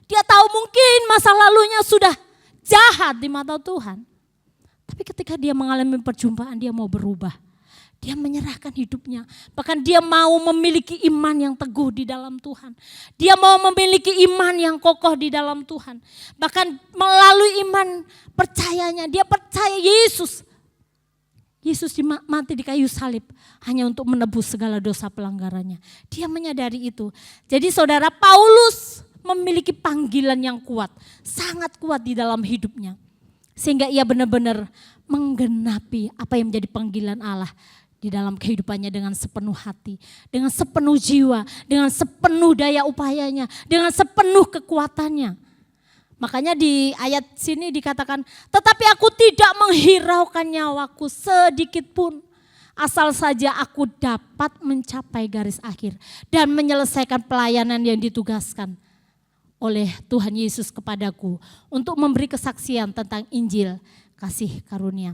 Dia tahu mungkin masa lalunya sudah jahat di mata Tuhan. Tapi ketika dia mengalami perjumpaan, dia mau berubah. Dia menyerahkan hidupnya. Bahkan dia mau memiliki iman yang teguh di dalam Tuhan. Dia mau memiliki iman yang kokoh di dalam Tuhan. Bahkan melalui iman percayanya, dia percaya Yesus. Yesus mati di kayu salib hanya untuk menebus segala dosa pelanggarannya. Dia menyadari itu. Jadi saudara, Paulus memiliki panggilan yang kuat. Sangat kuat di dalam hidupnya. Sehingga ia benar-benar menggenapi apa yang menjadi panggilan Allah di dalam kehidupannya dengan sepenuh hati, dengan sepenuh jiwa, dengan sepenuh daya upayanya, dengan sepenuh kekuatannya. Makanya di ayat sini dikatakan, tetapi aku tidak menghiraukan nyawaku sedikit pun, asal saja aku dapat mencapai garis akhir dan menyelesaikan pelayanan yang ditugaskan oleh Tuhan Yesus kepadaku untuk memberi kesaksian tentang Injil kasih karunia.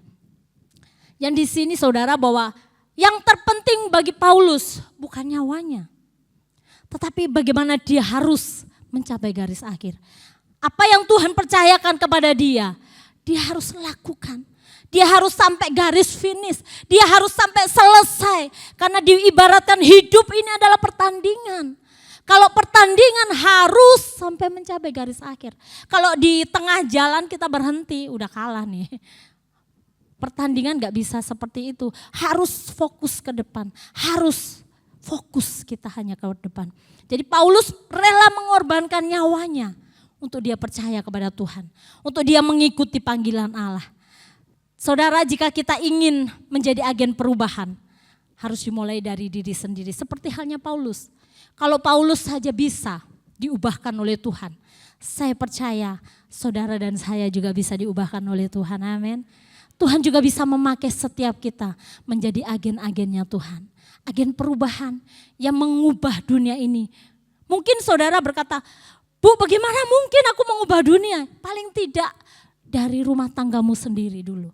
Yang di sini saudara, bahwa yang terpenting bagi Paulus bukan nyawanya, tetapi bagaimana dia harus mencapai garis akhir. Apa yang Tuhan percayakan kepada dia, dia harus lakukan. Dia harus sampai garis finish, dia harus sampai selesai. Karena diibaratkan hidup ini adalah pertandingan. Kalau pertandingan harus sampai mencapai garis akhir. Kalau di tengah jalan kita berhenti, udah kalah nih. Pertandingan gak bisa seperti itu, harus fokus ke depan, harus fokus kita hanya ke depan. Jadi Paulus rela mengorbankan nyawanya untuk dia percaya kepada Tuhan, untuk dia mengikuti panggilan Allah. Saudara, jika kita ingin menjadi agen perubahan, harus dimulai dari diri sendiri. Seperti halnya Paulus. Kalau Paulus saja bisa diubahkan oleh Tuhan, saya percaya saudara dan saya juga bisa diubahkan oleh Tuhan, amin. Tuhan juga bisa memakai setiap kita menjadi agen-agennya Tuhan. Agen perubahan yang mengubah dunia ini. Mungkin saudara berkata, Bu, bagaimana mungkin aku mengubah dunia? Paling tidak dari rumah tanggamu sendiri dulu.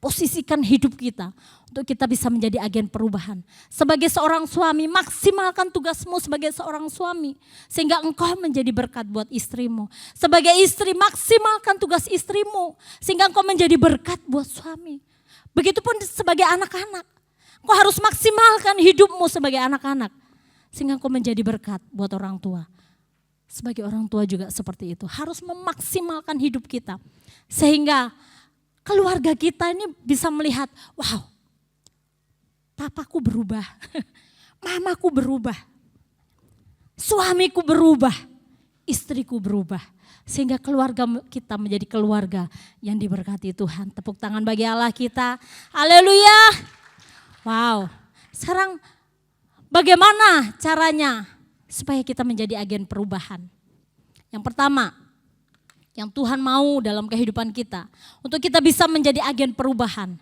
Posisikan hidup kita untuk kita bisa menjadi agen perubahan. Sebagai seorang suami, maksimalkan tugasmu sebagai seorang suami. Sehingga engkau menjadi berkat buat istrimu. Sebagai istri, maksimalkan tugas istrimu. Sehingga engkau menjadi berkat buat suami. Begitupun sebagai anak-anak. Engkau harus maksimalkan hidupmu sebagai anak-anak. Sehingga engkau menjadi berkat buat orang tua. Sebagai orang tua juga seperti itu. Harus memaksimalkan hidup kita. Sehingga keluarga kita ini bisa melihat, wow, papaku berubah, mamaku berubah, suamiku berubah, istriku berubah. Sehingga keluarga kita menjadi keluarga yang diberkati Tuhan. Tepuk tangan bagi Allah kita, haleluya. Wow, sekarang bagaimana caranya supaya kita menjadi agen perubahan? Yang pertama, yang Tuhan mau dalam kehidupan kita, untuk kita bisa menjadi agen perubahan,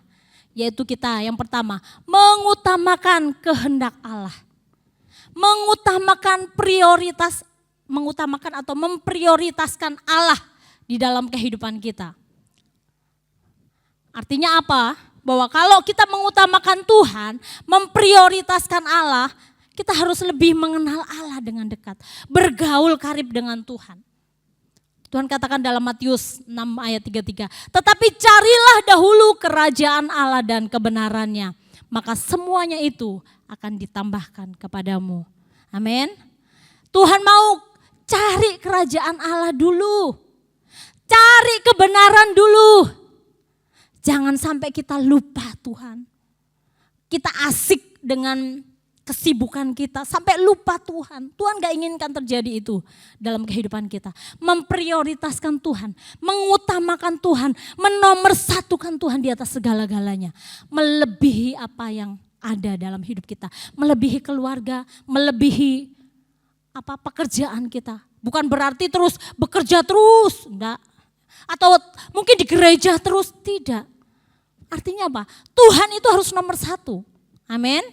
yaitu kita yang pertama, mengutamakan kehendak Allah. Mengutamakan atau memprioritaskan Allah di dalam kehidupan kita. Artinya apa? Bahwa kalau kita mengutamakan Tuhan, memprioritaskan Allah, kita harus lebih mengenal Allah dengan dekat, bergaul karib dengan Tuhan. Tuhan katakan dalam Matius 6 ayat 33, tetapi carilah dahulu kerajaan Allah dan kebenarannya, maka semuanya itu akan ditambahkan kepadamu. Amin. Tuhan mau cari kerajaan Allah dulu, cari kebenaran dulu. Jangan sampai kita lupa Tuhan. Kita asik dengan kesibukan kita sampai lupa Tuhan. Tuhan gak inginkan terjadi itu dalam kehidupan kita. Memprioritaskan Tuhan, mengutamakan Tuhan, menomorsatukan Tuhan di atas segala-galanya. Melebihi apa yang ada dalam hidup kita. Melebihi keluarga, melebihi pekerjaan kita. Bukan berarti terus bekerja terus, enggak. Atau mungkin di gereja terus, tidak. Artinya apa? Tuhan itu harus nomor satu. Amin.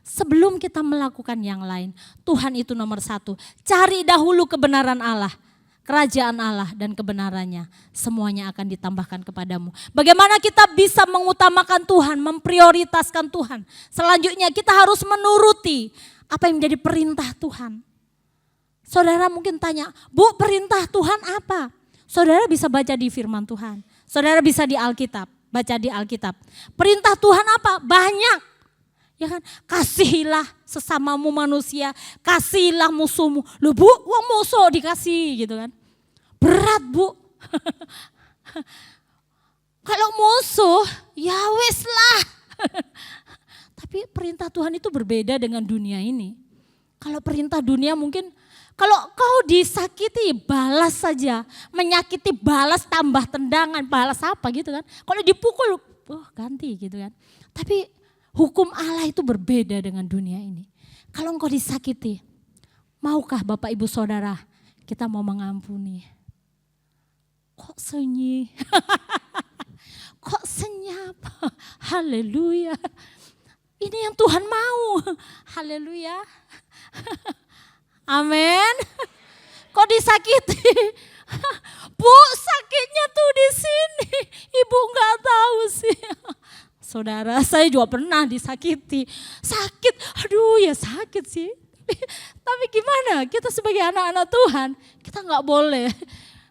Sebelum kita melakukan yang lain, Tuhan itu nomor satu. Cari dahulu kebenaran Allah, kerajaan Allah dan kebenarannya. Semuanya akan ditambahkan kepadamu. Bagaimana kita bisa mengutamakan Tuhan, memprioritaskan Tuhan. Selanjutnya kita harus menuruti apa yang menjadi perintah Tuhan. Saudara mungkin tanya, Bu, perintah Tuhan apa? Saudara bisa baca di firman Tuhan. Saudara bisa di Alkitab, baca di Alkitab. Perintah Tuhan apa? Banyak. Ya kan, kasihilah sesamamu manusia, kasihilah musuhmu. Loh Bu, wong musuh dikasih gitu kan. Berat Bu. Kalau musuh, ya wes lah. Tapi perintah Tuhan itu berbeda dengan dunia ini. Kalau perintah dunia mungkin, kalau kau disakiti balas saja. Menyakiti balas tambah tendangan, balas apa gitu kan. Kalau dipukul, ganti gitu kan. Tapi hukum Allah itu berbeda dengan dunia ini. Kalau engkau disakiti, maukah Bapak Ibu Saudara kita mau mengampuni? Kok sunyi? Kok senyap? Haleluya. Ini yang Tuhan mau. Haleluya. Amin. Kok disakiti? Bu, sakitnya tuh di sini. Ibu nggak tahu sih. Saudara, saya juga pernah disakiti. Sakit, aduh ya sakit sih. Tapi gimana, kita sebagai anak-anak Tuhan, kita gak boleh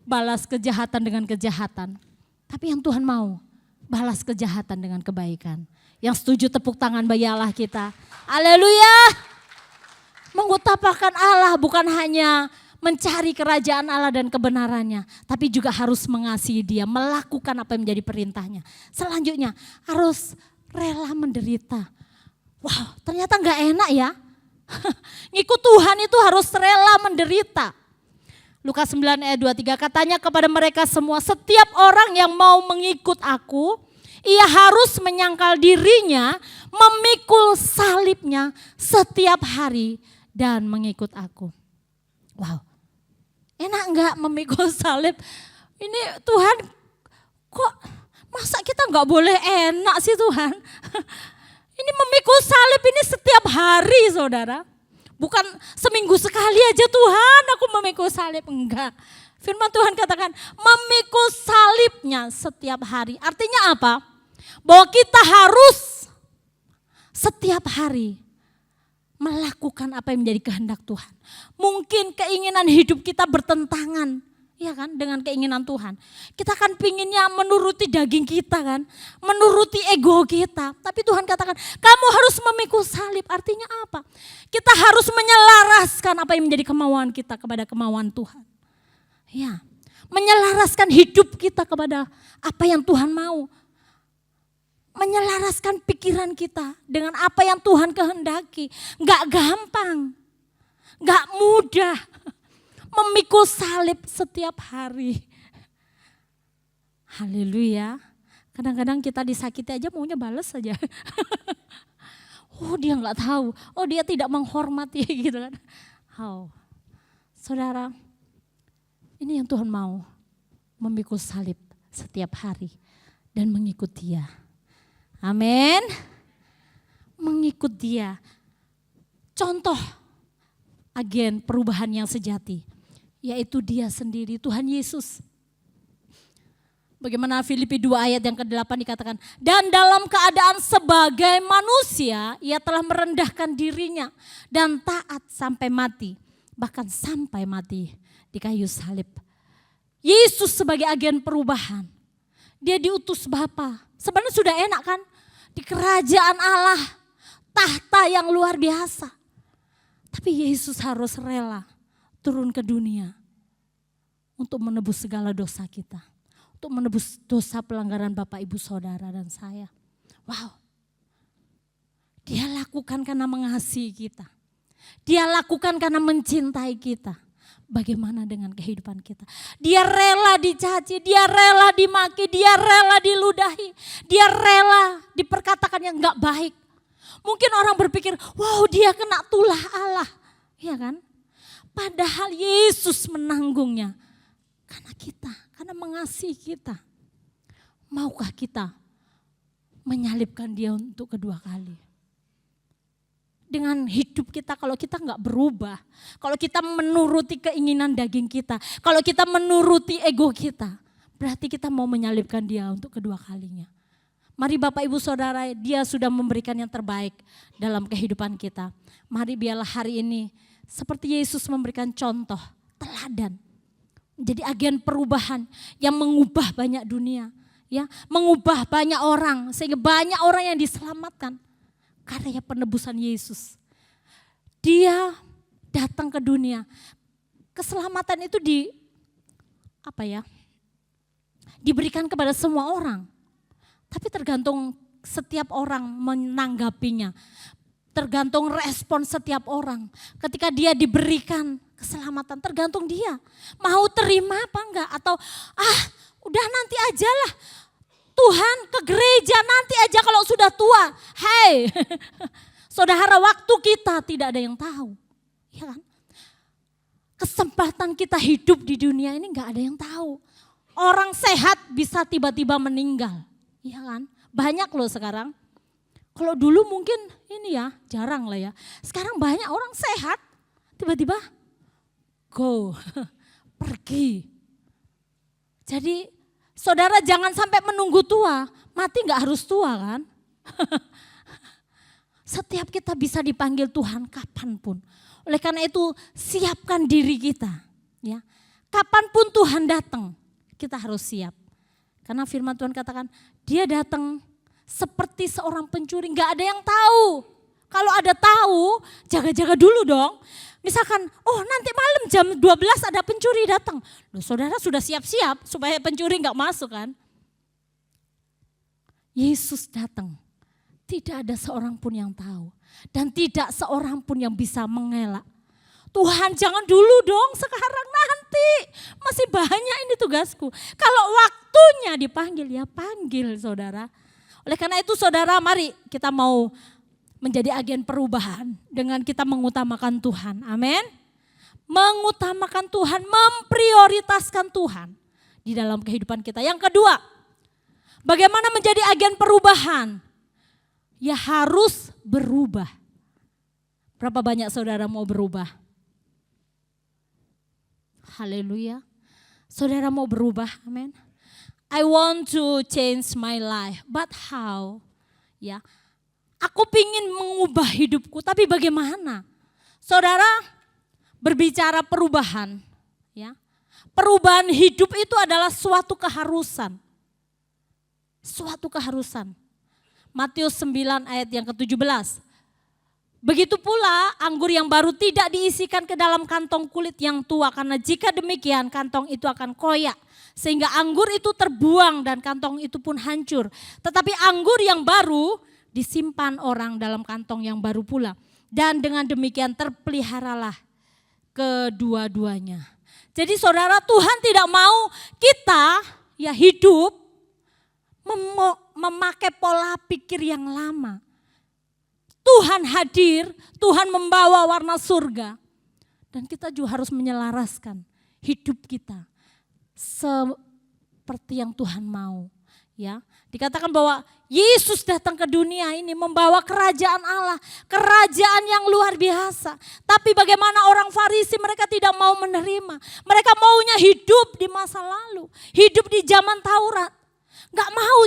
balas kejahatan dengan kejahatan. Tapi yang Tuhan mau, balas kejahatan dengan kebaikan. Yang setuju tepuk tangan bagi Allah kita. Haleluya. Mengutamakan Allah bukan hanya mencari kerajaan Allah dan kebenarannya, tapi juga harus mengasihi Dia, melakukan apa yang menjadi perintahnya. Selanjutnya harus rela menderita. Wow, ternyata gak enak ya. Ngikut Tuhan itu harus rela menderita. Lukas 9 ayat 23 katanya kepada mereka semua, setiap orang yang mau mengikut aku, ia harus menyangkal dirinya, memikul salibnya setiap hari dan mengikut aku. Wow. Enak enggak memikul salib? Ini Tuhan, kok masa kita enggak boleh enak sih Tuhan? Ini memikul salib ini setiap hari saudara. Bukan seminggu sekali aja Tuhan aku memikul salib, enggak. Firman Tuhan katakan memikul salibnya setiap hari. Artinya apa? Bahwa kita harus setiap hari melakukan apa yang menjadi kehendak Tuhan. Mungkin keinginan hidup kita bertentangan, ya kan, dengan keinginan Tuhan. Kita kan pinginnya menuruti daging kita kan, menuruti ego kita. Tapi Tuhan katakan, kamu harus memikul salib. Artinya apa? Kita harus menyelaraskan apa yang menjadi kemauan kita kepada kemauan Tuhan. Ya, menyelaraskan hidup kita kepada apa yang Tuhan mau. Menyelaraskan pikiran kita dengan apa yang Tuhan kehendaki. Gak gampang, gak mudah memikul salib setiap hari. Haleluya. Kadang-kadang kita disakiti aja maunya balas saja. Oh dia gak tahu, oh dia tidak menghormati gitu kan. Oh, saudara, ini yang Tuhan mau, memikul salib setiap hari dan mengikut Dia. Amin. Mengikut Dia. Contoh agen perubahan yang sejati, yaitu Dia sendiri, Tuhan Yesus. Bagaimana Filipi 2 ayat yang ke-8 dikatakan, dan dalam keadaan sebagai manusia, Ia telah merendahkan dirinya dan taat sampai mati, bahkan sampai mati di kayu salib. Yesus sebagai agen perubahan, Dia diutus Bapa. Sebenarnya sudah enak kan? Di kerajaan Allah, tahta yang luar biasa. Tapi Yesus harus rela turun ke dunia untuk menebus segala dosa kita. Untuk menebus dosa pelanggaran Bapak, Ibu, Saudara, dan saya. Wow. Dia lakukan karena mengasihi kita. Dia lakukan karena mencintai kita. Bagaimana dengan kehidupan kita? Dia rela dicaci, dia rela dimaki, dia rela diludahi, dia rela diperkatakan yang gak baik. Mungkin orang berpikir, wow dia kena tulah Allah, ya kan? Padahal Yesus menanggungnya karena mengasihi kita. Maukah kita menyalibkan dia untuk kedua kali? Dengan hidup kita, kalau kita nggak berubah, kalau kita menuruti keinginan daging kita, kalau kita menuruti ego kita, berarti kita mau menyalibkan dia untuk kedua kalinya. Mari Bapak Ibu Saudara, dia sudah memberikan yang terbaik dalam kehidupan kita. Mari biarlah hari ini seperti Yesus memberikan contoh, teladan. Jadi agen perubahan yang mengubah banyak dunia. Ya, mengubah banyak orang sehingga banyak orang yang diselamatkan karena penebusan Yesus. Dia datang ke dunia. Keselamatan itu diberikan kepada semua orang. Tapi tergantung setiap orang menanggapinya. Tergantung respon setiap orang. Ketika dia diberikan keselamatan, tergantung dia. Mau terima apa enggak? Atau udah nanti aja lah. Tuhan ke gereja nanti aja kalau sudah tua. Hei, saudara, waktu kita tidak ada yang tahu. Ya kan? Kesempatan kita hidup di dunia ini gak ada yang tahu. Orang sehat bisa tiba-tiba meninggal. Ya kan? Banyak loh sekarang. Kalau dulu mungkin ini ya jarang lah ya. Sekarang banyak orang sehat tiba-tiba pergi. Jadi saudara jangan sampai menunggu tua, mati gak harus tua kan. Setiap kita bisa dipanggil Tuhan kapanpun. Oleh karena itu siapkan diri kita. Ya. Kapanpun Tuhan datang, kita harus siap. Karena firman Tuhan katakan, dia datang seperti seorang pencuri, gak ada yang tahu. Kalau ada tahu, jaga-jaga dulu dong. Misalkan, nanti malam jam 12 ada pencuri datang. Loh, saudara sudah siap-siap supaya pencuri gak masuk kan. Yesus datang, tidak ada seorang pun yang tahu. Dan tidak seorang pun yang bisa mengelak. Tuhan jangan dulu dong, sekarang nanti. Masih banyak ini tugasku. Kalau waktunya dipanggil, ya panggil saudara. Oleh karena itu saudara, mari kita mau menjadi agen perubahan dengan kita mengutamakan Tuhan. Amin. Mengutamakan Tuhan, memprioritaskan Tuhan di dalam kehidupan kita. Yang kedua, bagaimana menjadi agen perubahan? Ya harus berubah. Berapa banyak saudara mau berubah? Haleluya. Saudara mau berubah, amin. I want to change my life, but how? Ya. Aku pingin mengubah hidupku, tapi bagaimana? Saudara, berbicara perubahan, ya. Perubahan hidup itu adalah suatu keharusan. Suatu keharusan. Matius 9 ayat yang ke-17. Begitu pula anggur yang baru tidak diisikan ke dalam kantong kulit yang tua, karena jika demikian kantong itu akan koyak. Sehingga anggur itu terbuang dan kantong itu pun hancur. Tetapi anggur yang baru disimpan orang dalam kantong yang baru pula. Dan dengan demikian terpeliharalah kedua-duanya. Jadi saudara, Tuhan tidak mau kita ya hidup memakai pola pikir yang lama. Tuhan hadir, Tuhan membawa warna surga. Dan kita juga harus menyelaraskan hidup kita seperti yang Tuhan mau. Ya, dikatakan bahwa Yesus datang ke dunia ini membawa kerajaan Allah, kerajaan yang luar biasa. Tapi bagaimana orang Farisi, mereka tidak mau menerima. Mereka maunya hidup di masa lalu, hidup di zaman Taurat. Gak mau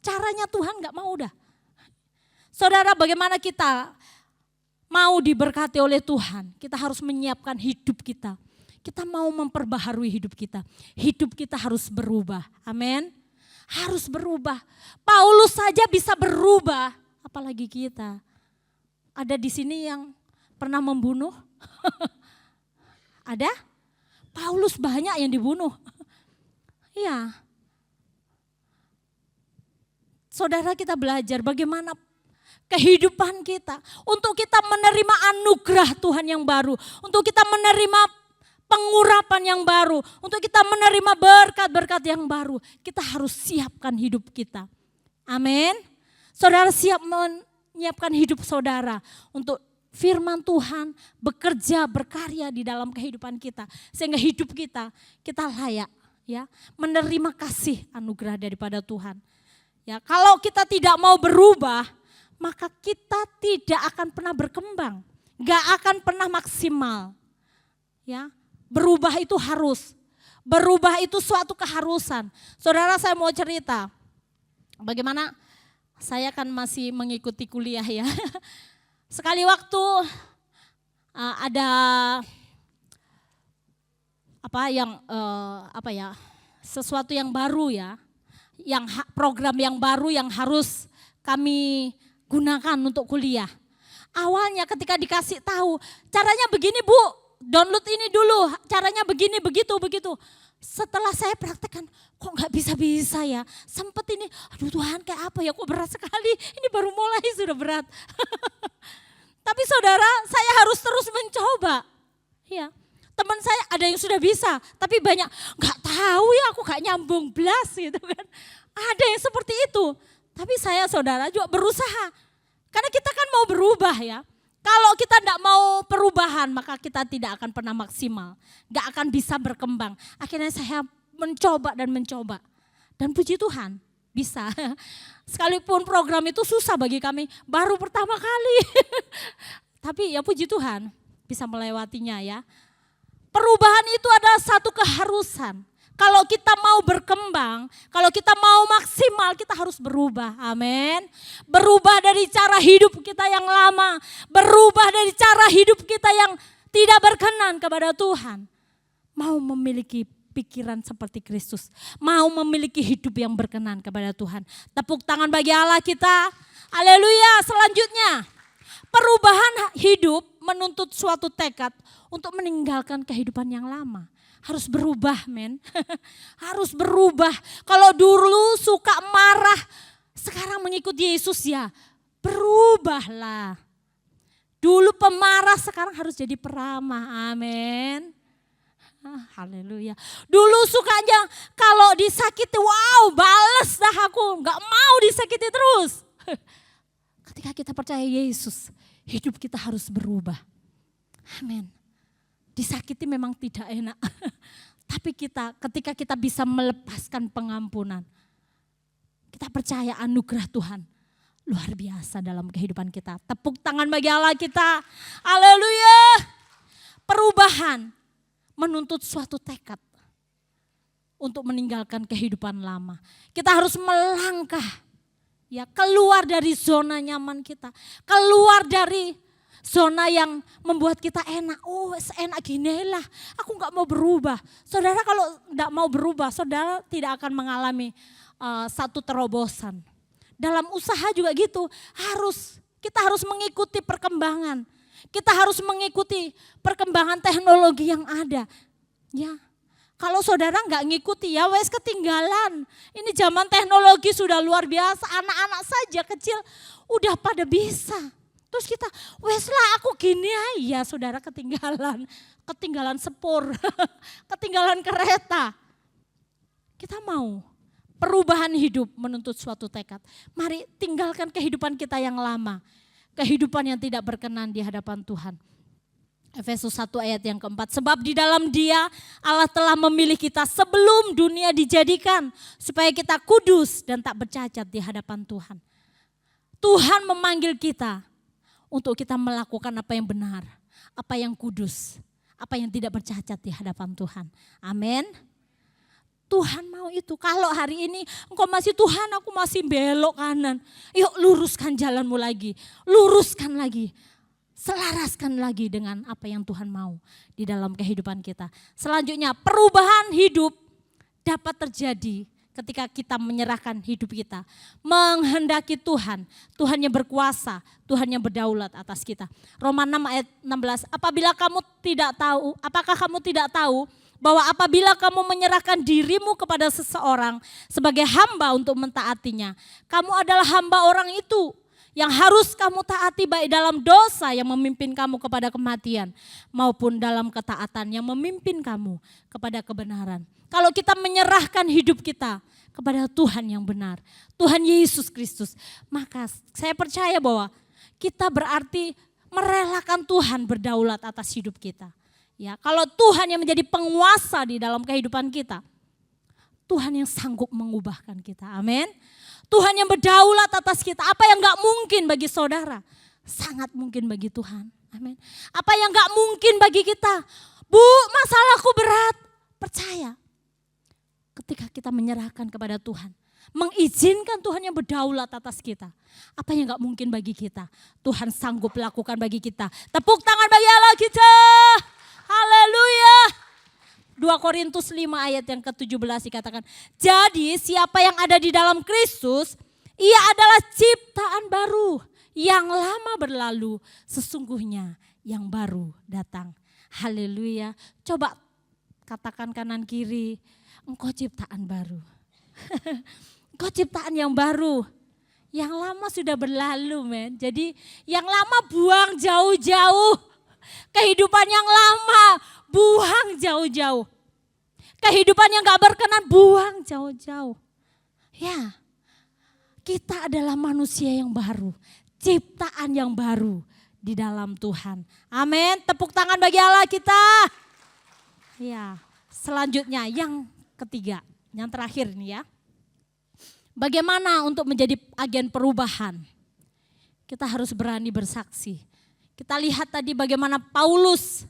caranya Tuhan, gak mau dah. Saudara, bagaimana kita mau diberkati oleh Tuhan? Kita harus menyiapkan hidup kita. Kita mau memperbaharui hidup kita. Hidup kita harus berubah. Amin. Harus berubah. Paulus saja bisa berubah, apalagi kita. Ada di sini yang pernah membunuh? Ada? Paulus banyak yang dibunuh. Iya. Saudara, kita belajar bagaimana kehidupan kita untuk kita menerima anugerah Tuhan yang baru, untuk kita menerima pengurapan yang baru, untuk kita menerima berkat-berkat yang baru, kita harus siapkan hidup kita. Amin. Saudara siap menyiapkan hidup saudara untuk firman Tuhan bekerja, berkarya di dalam kehidupan kita. Sehingga hidup kita layak ya menerima kasih anugerah daripada Tuhan. Ya, kalau kita tidak mau berubah, maka kita tidak akan pernah berkembang. Gak akan pernah maksimal. Ya, berubah itu harus. Berubah itu suatu keharusan. Saudara, saya mau cerita bagaimana saya kan masih mengikuti kuliah ya. Sekali waktu ada sesuatu yang baru ya, program yang baru yang harus kami gunakan untuk kuliah. Awalnya ketika dikasih tahu, caranya begini Bu, download ini dulu, caranya begini, begitu. Setelah saya praktekkan, kok gak bisa-bisa ya. Sempet ini, aduh Tuhan kayak apa ya, kok berat sekali. Ini baru mulai sudah berat. Tapi saudara, saya harus terus mencoba. Ya, teman saya ada yang sudah bisa, tapi banyak gak tahu ya, aku gak nyambung belas gitu kan. Ada yang seperti itu. Tapi saya saudara juga berusaha. Karena kita kan mau berubah ya. Kalau kita tidak mau perubahan, maka kita tidak akan pernah maksimal. Gak akan bisa berkembang. Akhirnya saya mencoba. Dan puji Tuhan, bisa. Sekalipun program itu susah bagi kami, baru pertama kali. Tapi ya puji Tuhan, bisa melewatinya ya. Perubahan itu adalah satu keharusan. Kalau kita mau berkembang, kalau kita mau maksimal, kita harus berubah. Amin. Berubah dari cara hidup kita yang lama. Berubah dari cara hidup kita yang tidak berkenan kepada Tuhan. Mau memiliki pikiran seperti Kristus. Mau memiliki hidup yang berkenan kepada Tuhan. Tepuk tangan bagi Allah kita. Haleluya. Selanjutnya, perubahan hidup menuntut suatu tekad untuk meninggalkan kehidupan yang lama. Harus berubah men, harus berubah. Kalau dulu suka marah, sekarang mengikuti Yesus ya, berubahlah. Dulu pemarah, sekarang harus jadi peramah, amin. Haleluya. Dulu sukanya kalau disakiti, wow bales dah aku, gak mau disakiti terus. Ketika kita percaya Yesus, hidup kita harus berubah, amin. Disakiti memang tidak enak. Tapi ketika kita bisa melepaskan pengampunan, kita percaya anugerah Tuhan luar biasa dalam kehidupan kita. Tepuk tangan bagi Allah kita. Haleluya. Perubahan menuntut suatu tekad untuk meninggalkan kehidupan lama. Kita harus melangkah ya keluar dari zona nyaman kita. Keluar dari zona yang membuat kita enak, enak gini lah, aku gak mau berubah. Saudara kalau gak mau berubah, saudara tidak akan mengalami satu terobosan. Dalam usaha juga gitu, kita harus mengikuti perkembangan. Kita harus mengikuti perkembangan teknologi yang ada. Ya, kalau saudara gak ngikuti ya wes ketinggalan. Ini zaman teknologi sudah luar biasa, anak-anak saja kecil udah pada bisa. Terus kita, wes lah aku gini ya saudara ketinggalan sepur, ketinggalan kereta. Kita mau perubahan hidup menuntut suatu tekad. Mari tinggalkan kehidupan kita yang lama, kehidupan yang tidak berkenan di hadapan Tuhan. Efesus 1 ayat yang keempat, sebab di dalam Dia Allah telah memilih kita sebelum dunia dijadikan supaya kita kudus dan tak bercacat di hadapan Tuhan. Tuhan memanggil kita untuk kita melakukan apa yang benar, apa yang kudus, apa yang tidak bercacat di hadapan Tuhan. Amin. Tuhan mau itu. Kalau hari ini engkau masih Tuhan aku masih belok kanan. Yuk luruskan jalanmu lagi. Luruskan lagi. Selaraskan lagi dengan apa yang Tuhan mau di dalam kehidupan kita. Selanjutnya perubahan hidup dapat terjadi ketika kita menyerahkan hidup kita, menghendaki Tuhan, Tuhan yang berkuasa, Tuhan yang berdaulat atas kita. Roma 6 ayat 16, apakah kamu tidak tahu bahwa apabila kamu menyerahkan dirimu kepada seseorang sebagai hamba untuk mentaatinya, kamu adalah hamba orang itu yang harus kamu taati baik dalam dosa yang memimpin kamu kepada kematian maupun dalam ketaatan yang memimpin kamu kepada kebenaran. Kalau kita menyerahkan hidup kita kepada Tuhan yang benar, Tuhan Yesus Kristus, maka saya percaya bahwa kita berarti merelakan Tuhan berdaulat atas hidup kita. Ya, kalau Tuhan yang menjadi penguasa di dalam kehidupan kita, Tuhan yang sanggup mengubahkan kita. Amin. Tuhan yang berdaulat atas kita. Apa yang gak mungkin bagi saudara, sangat mungkin bagi Tuhan. Amin. Apa yang gak mungkin bagi kita, Bu, masalahku berat. Percaya, ketika kita menyerahkan kepada Tuhan, mengizinkan Tuhan yang berdaulat atas kita, apa yang gak mungkin bagi kita, Tuhan sanggup lakukan bagi kita. Tepuk tangan bagi Allah kita. Haleluya. 2 Korintus 5 ayat yang ke-17 dikatakan, jadi siapa yang ada di dalam Kristus, ia adalah ciptaan baru. Yang lama berlalu, sesungguhnya yang baru datang. Haleluya. Coba katakan kanan kiri, engkau ciptaan baru. Engkau ciptaan yang baru. Yang lama sudah berlalu, men. Jadi yang lama buang jauh-jauh. Kehidupan yang lama buang jauh-jauh. Kehidupan yang gak berkenan buang jauh-jauh. Ya, kita adalah manusia yang baru. Ciptaan yang baru di dalam Tuhan. Amin. Tepuk tangan bagi Allah kita. Ya, selanjutnya yang ketiga, yang terakhir nih ya. Bagaimana untuk menjadi agen perubahan? Kita harus berani bersaksi. Kita lihat tadi bagaimana Paulus,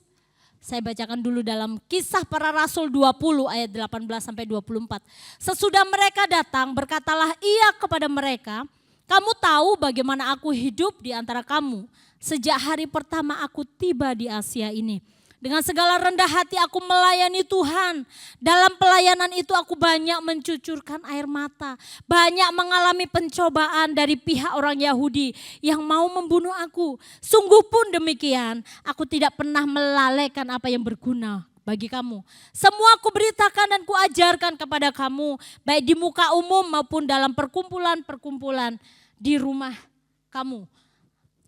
saya bacakan dulu dalam Kisah Para Rasul 20 ayat 18 sampai 24. Sesudah mereka datang, berkatalah ia kepada mereka, kamu tahu bagaimana aku hidup di antara kamu sejak hari pertama aku tiba di Asia ini. Dengan segala rendah hati aku melayani Tuhan. Dalam pelayanan itu aku banyak mencucurkan air mata. Banyak mengalami pencobaan dari pihak orang Yahudi yang mau membunuh aku. Sungguh pun demikian, aku tidak pernah melalaikan apa yang berguna bagi kamu. Semua aku beritakan dan kuajarkan kepada kamu, baik di muka umum maupun dalam perkumpulan-perkumpulan di rumah kamu.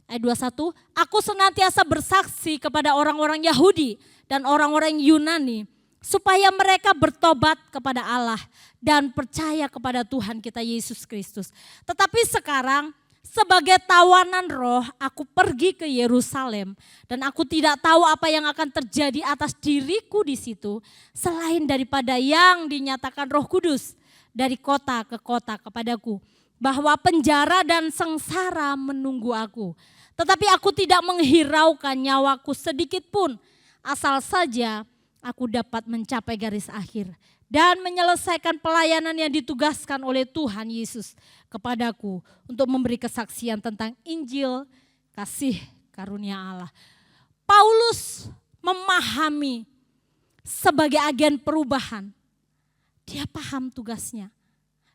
Ayat 21, aku senantiasa bersaksi kepada orang-orang Yahudi dan orang-orang Yunani supaya mereka bertobat kepada Allah dan percaya kepada Tuhan kita Yesus Kristus. Tetapi sekarang sebagai tawanan roh aku pergi ke Yerusalem dan aku tidak tahu apa yang akan terjadi atas diriku di situ selain daripada yang dinyatakan Roh Kudus dari kota ke kota kepadaku, bahwa penjara dan sengsara menunggu aku. Tetapi aku tidak menghiraukan nyawaku sedikit pun, asal saja aku dapat mencapai garis akhir dan menyelesaikan pelayanan yang ditugaskan oleh Tuhan Yesus kepadaku untuk memberi kesaksian tentang Injil kasih karunia Allah. Paulus memahami sebagai agen perubahan, dia paham tugasnya.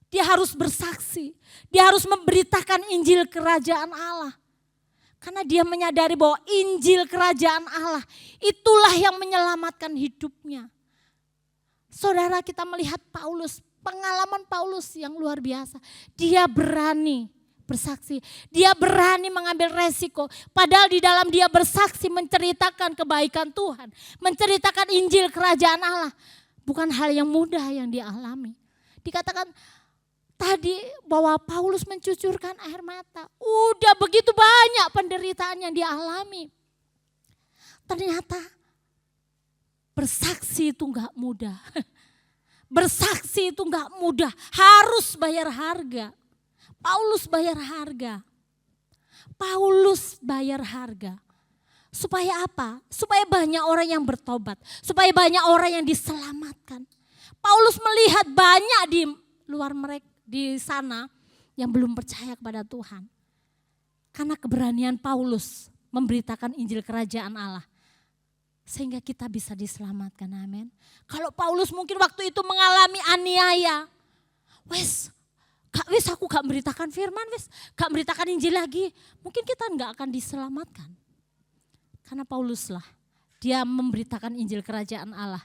Dia harus bersaksi, dia harus memberitakan Injil kerajaan Allah. Karena dia menyadari bahwa Injil kerajaan Allah itulah yang menyelamatkan hidupnya. Saudara, kita melihat Paulus, pengalaman Paulus yang luar biasa. Dia berani bersaksi, dia berani mengambil resiko. Padahal di dalam dia bersaksi menceritakan kebaikan Tuhan, menceritakan Injil kerajaan Allah. Bukan hal yang mudah yang dia alami. Dikatakan tadi bahwa Paulus mencucurkan air mata. Udah begitu banyak penderitaan yang dia alami. Ternyata bersaksi itu gak mudah. Bersaksi itu gak mudah. Harus bayar harga. Paulus bayar harga. Paulus bayar harga. Supaya apa? Supaya banyak orang yang bertobat. Supaya banyak orang yang diselamatkan. Paulus melihat banyak di luar mereka, di sana yang belum percaya kepada Tuhan. Karena keberanian Paulus memberitakan Injil kerajaan Allah. Sehingga kita bisa diselamatkan, amin. Kalau Paulus mungkin waktu itu mengalami aniaya. Wes aku gak memberitakan firman, gak memberitakan Injil lagi. Mungkin kita gak akan diselamatkan. Karena Paulus lah, dia memberitakan Injil kerajaan Allah.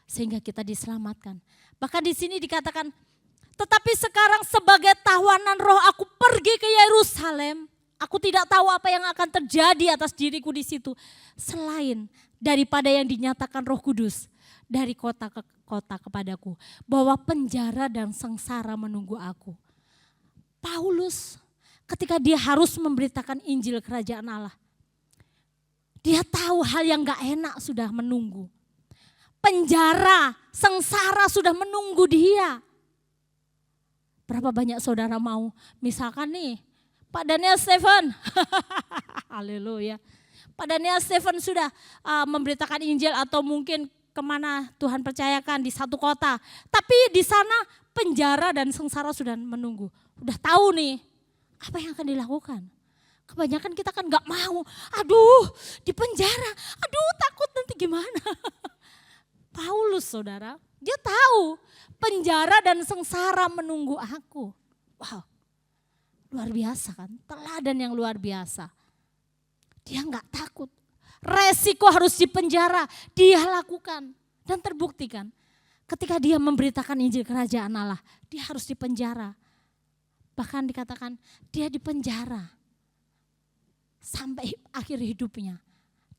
Sehingga kita diselamatkan. Bahkan di sini dikatakan, tetapi sekarang sebagai tawanan roh aku pergi ke Yerusalem. Aku tidak tahu apa yang akan terjadi atas diriku di situ. Selain daripada yang dinyatakan Roh Kudus dari kota ke kota kepadaku. Bahwa penjara dan sengsara menunggu aku. Paulus ketika dia harus memberitakan Injil kerajaan Allah. Dia tahu hal yang gak enak sudah menunggu. Penjara, sengsara sudah menunggu dia. Berapa banyak saudara mau, misalkan nih, Pak Daniel Stephen, haleluya. Pak Daniel Stephen sudah memberitakan Injil atau mungkin kemana Tuhan percayakan di satu kota. Tapi di sana penjara dan sengsara sudah menunggu. Udah tahu nih, apa yang akan dilakukan? Kebanyakan kita kan gak mau, aduh di penjara, aduh takut nanti gimana. Paulus saudara, dia tahu penjara dan sengsara menunggu aku. Wow, luar biasa kan, teladan yang luar biasa. Dia gak takut, resiko harus di penjara, dia lakukan. Dan terbuktikan ketika dia memberitakan Injil Kerajaan Allah, dia harus di penjara. Bahkan dikatakan dia di penjara sampai akhir hidupnya.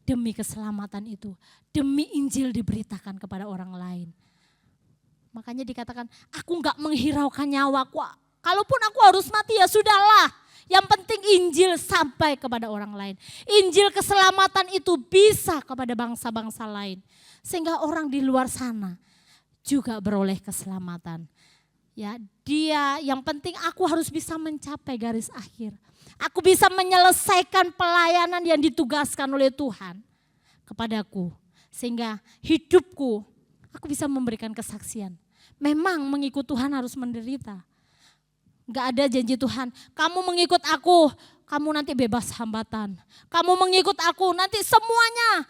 Demi keselamatan itu, demi Injil diberitakan kepada orang lain. Makanya dikatakan, aku gak menghiraukan nyawaku. Kalaupun aku harus mati ya sudahlah. Yang penting Injil sampai kepada orang lain. Injil keselamatan itu bisa kepada bangsa-bangsa lain. Sehingga orang di luar sana juga beroleh keselamatan. Ya, dia yang penting aku harus bisa mencapai garis akhir. Aku bisa menyelesaikan pelayanan yang ditugaskan oleh Tuhan kepadaku. Sehingga hidupku, aku bisa memberikan kesaksian. Memang mengikut Tuhan harus menderita. Gak ada janji Tuhan, kamu mengikut aku, kamu nanti bebas hambatan. Kamu mengikut aku, nanti semuanya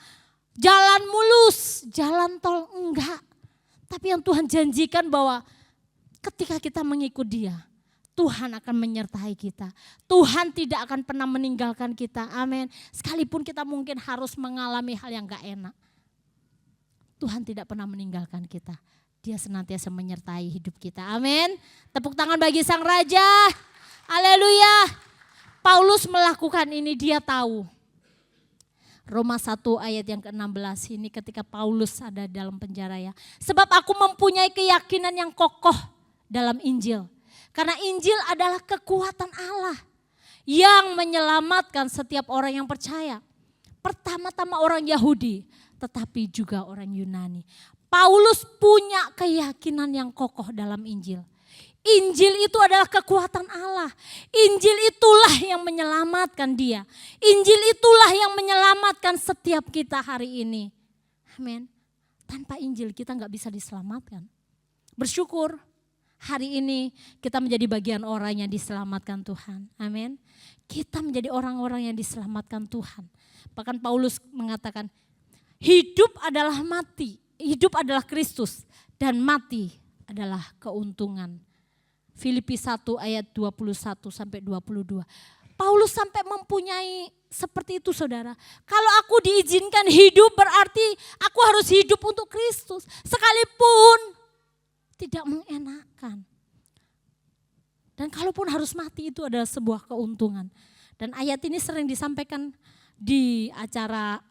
jalan mulus, jalan tol, enggak. Tapi yang Tuhan janjikan bahwa ketika kita mengikut Dia, Tuhan akan menyertai kita. Tuhan tidak akan pernah meninggalkan kita. Amin. Sekalipun kita mungkin harus mengalami hal yang gak enak. Tuhan tidak pernah meninggalkan kita. Dia senantiasa menyertai hidup kita. Amin. Tepuk tangan bagi Sang Raja. Haleluya. Paulus melakukan ini, dia tahu. Roma 1 ayat yang ke-16 ini ketika Paulus ada dalam penjara ya. Sebab aku mempunyai keyakinan yang kokoh dalam Injil. Karena Injil adalah kekuatan Allah yang menyelamatkan setiap orang yang percaya. Pertama-tama orang Yahudi, tetapi juga orang Yunani. Paulus punya keyakinan yang kokoh dalam Injil. Injil itu adalah kekuatan Allah. Injil itulah yang menyelamatkan dia. Injil itulah yang menyelamatkan setiap kita hari ini. Amin. Tanpa Injil kita gak bisa diselamatkan. Bersyukur. Hari ini kita menjadi bagian orang yang diselamatkan Tuhan. Amin. Kita menjadi orang-orang yang diselamatkan Tuhan. Bahkan Paulus mengatakan, hidup adalah mati. Hidup adalah Kristus dan mati adalah keuntungan. Filipi 1 ayat 21 sampai 22. Paulus sampai mempunyai seperti itu saudara. Kalau aku diizinkan hidup berarti aku harus hidup untuk Kristus. Sekalipun tidak mengenakan. Dan kalaupun harus mati itu adalah sebuah keuntungan. Dan ayat ini sering disampaikan di acara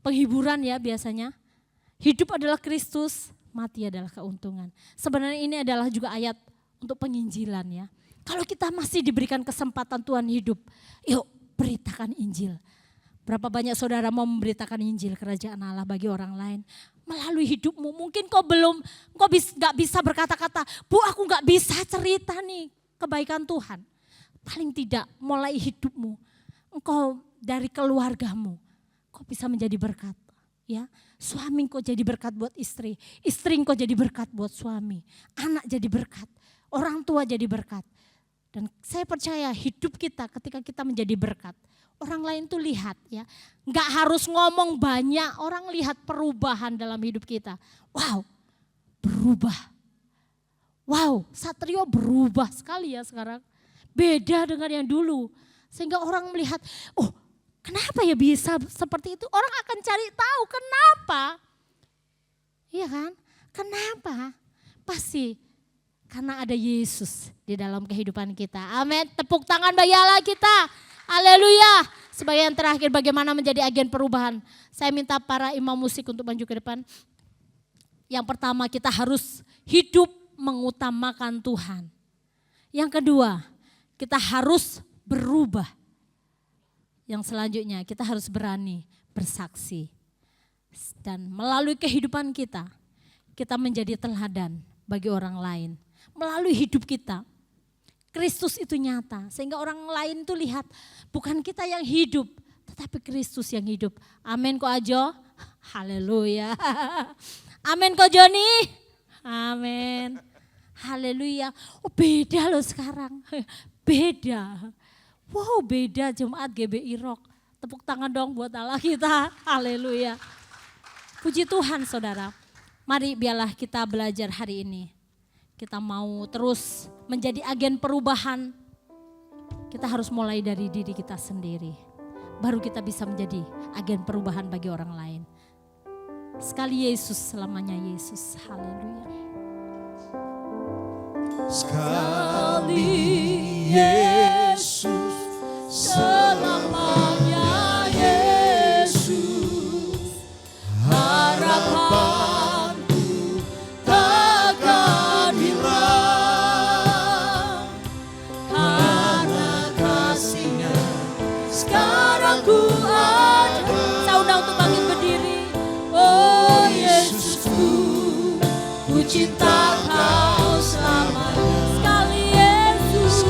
penghiburan ya biasanya. Hidup adalah Kristus, mati adalah keuntungan. Sebenarnya ini adalah juga ayat untuk penginjilan ya. Kalau kita masih diberikan kesempatan Tuhan hidup, yuk beritakan Injil. Berapa banyak saudara mau memberitakan Injil Kerajaan Allah bagi orang lain. Melalui hidupmu, mungkin kau gak bisa berkata-kata, Bu aku gak bisa cerita nih kebaikan Tuhan. Paling tidak mulai hidupmu, engkau dari keluargamu, kau bisa menjadi berkat. Ya, suami kau jadi berkat buat istri kau jadi berkat buat suami, anak jadi berkat, orang tua jadi berkat. Dan saya percaya hidup kita ketika kita menjadi berkat, orang lain tuh lihat ya, nggak harus ngomong banyak, orang lihat perubahan dalam hidup kita. Wow, berubah. Wow, Satrio berubah sekali ya sekarang, beda dengan yang dulu. Sehingga orang melihat, oh kenapa ya bisa seperti itu? Orang akan cari tahu kenapa. Iya kan? Kenapa? Pasti karena ada Yesus di dalam kehidupan kita. Amin. Tepuk tangan bagi Allah kita. Haleluya. Sebagai yang terakhir bagaimana menjadi agen perubahan. Saya minta para imam musik untuk maju ke depan. Yang pertama kita harus hidup mengutamakan Tuhan. Yang kedua kita harus berubah. Yang selanjutnya kita harus berani bersaksi. Dan melalui kehidupan kita, kita menjadi teladan bagi orang lain. Melalui hidup kita, Kristus itu nyata. Sehingga orang lain tuh lihat, bukan kita yang hidup, tetapi Kristus yang hidup. Amin kok Ajo? Haleluya. Amin kok Joni? Amin. Haleluya. Oh beda loh sekarang. Beda. Wow beda Jemaat GBI Rock. Tepuk tangan dong buat Allah kita. Haleluya. Puji Tuhan saudara. Mari biarlah kita belajar hari ini. Kita mau terus menjadi agen perubahan. Kita harus mulai dari diri kita sendiri. Baru kita bisa menjadi agen perubahan bagi orang lain. Sekali Yesus, selamanya Yesus. Haleluya. Sekali Yesus, selamanya Yesus, harapanku takkan hilang, karena kasih-Nya sekarang ku ada. Saya undang untuk bangkit berdiri. Oh Yesusku, ku cinta Kau selamanya. Sekali Yesus,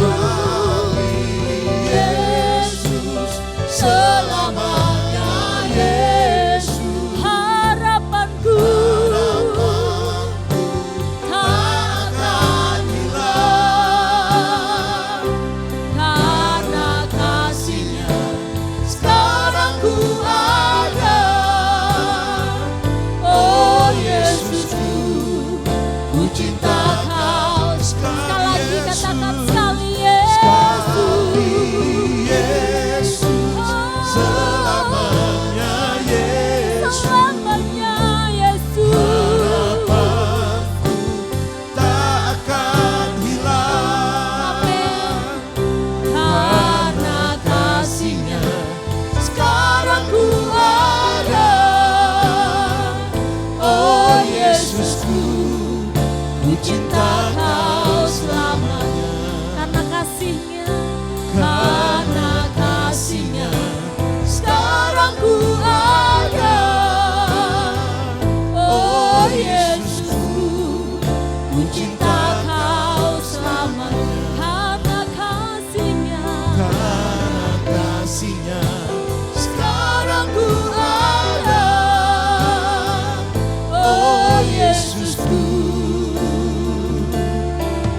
Selamanya Yesus, harapanku takkan hilang, karena kasih-Nya sekarang ku ada. Oh Yesusku, ku cinta Kau. sekali lagi katakan sekali Yesus, Selamanya Yesus, selamanya Yesus, harapanku tak akan hilang, karena kasih-Nya sekarang ku ada. Oh Yesusku, ku cinta Kau selamanya, karena kasih-Nya, karena kasih-Nya sekarang ku ada. Oh Yesusku, ku cinta Kau selamanya, karena kasih-Nya, karena kasih-Nya sekarang ku ada. Oh Yesusku,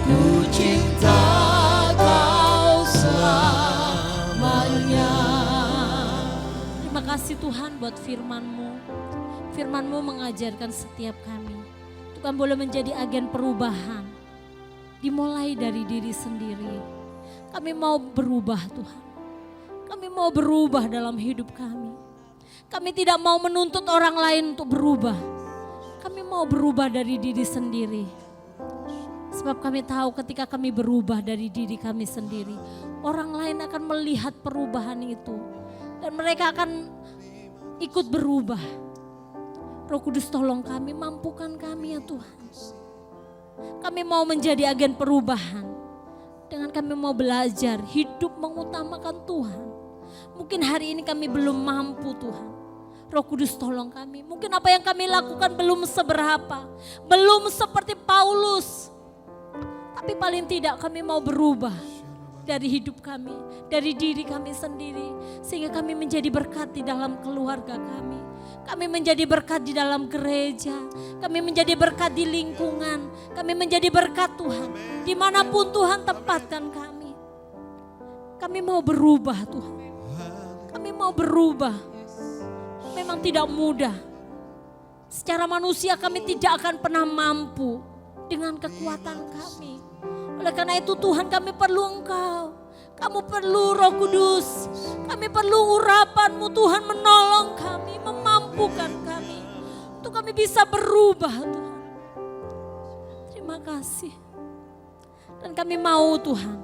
ku cinta Kau selamanya. Terima kasih Tuhan buat firman-Mu. Firman-Mu mengajarkan setiap kami. Tuhan boleh menjadi agen perubahan. Dimulai dari diri sendiri. Kami mau berubah Tuhan. Kami mau berubah dalam hidup kami. Kami tidak mau menuntut orang lain untuk berubah. Kami mau berubah dari diri sendiri. Sebab kami tahu ketika kami berubah dari diri kami sendiri, orang lain akan melihat perubahan itu. Dan mereka akan ikut berubah. Roh Kudus tolong kami, mampukan kami ya Tuhan. Kami mau menjadi agen perubahan. Dengan kami mau belajar hidup mengutamakan Tuhan. Mungkin hari ini kami belum mampu Tuhan. Roh Kudus tolong kami. Mungkin apa yang kami lakukan belum seberapa. Belum seperti Paulus. Tapi paling tidak kami mau berubah dari hidup kami, dari diri kami sendiri. Sehingga kami menjadi berkat di dalam keluarga kami. Kami menjadi berkat di dalam gereja. Kami menjadi berkat di lingkungan. Kami menjadi berkat Tuhan. Dimanapun Tuhan tempatkan kami. Kami mau berubah Tuhan. Kami mau berubah. Memang tidak mudah. Secara manusia kami tidak akan pernah mampu dengan kekuatan kami. Oleh karena itu Tuhan kami perlu Engkau. Kamu perlu Roh Kudus. Kami perlu urapan-Mu Tuhan menolong kami, memampukan kami. Untuk kami bisa berubah Tuhan. Terima kasih. Dan kami mau Tuhan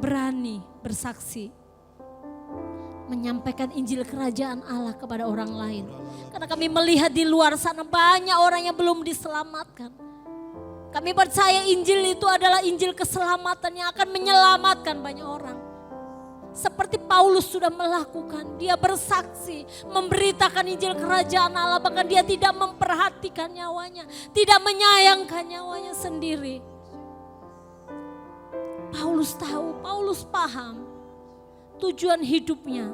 berani bersaksi. Menyampaikan Injil Kerajaan Allah kepada orang lain. Karena kami melihat di luar sana banyak orang yang belum diselamatkan. Kami percaya Injil itu adalah Injil keselamatan yang akan menyelamatkan banyak orang. Seperti Paulus sudah melakukan, dia bersaksi, memberitakan Injil Kerajaan Allah, bahkan dia tidak memperhatikan nyawanya, tidak menyayangkan nyawanya sendiri. Paulus tahu, Paulus paham tujuan hidupnya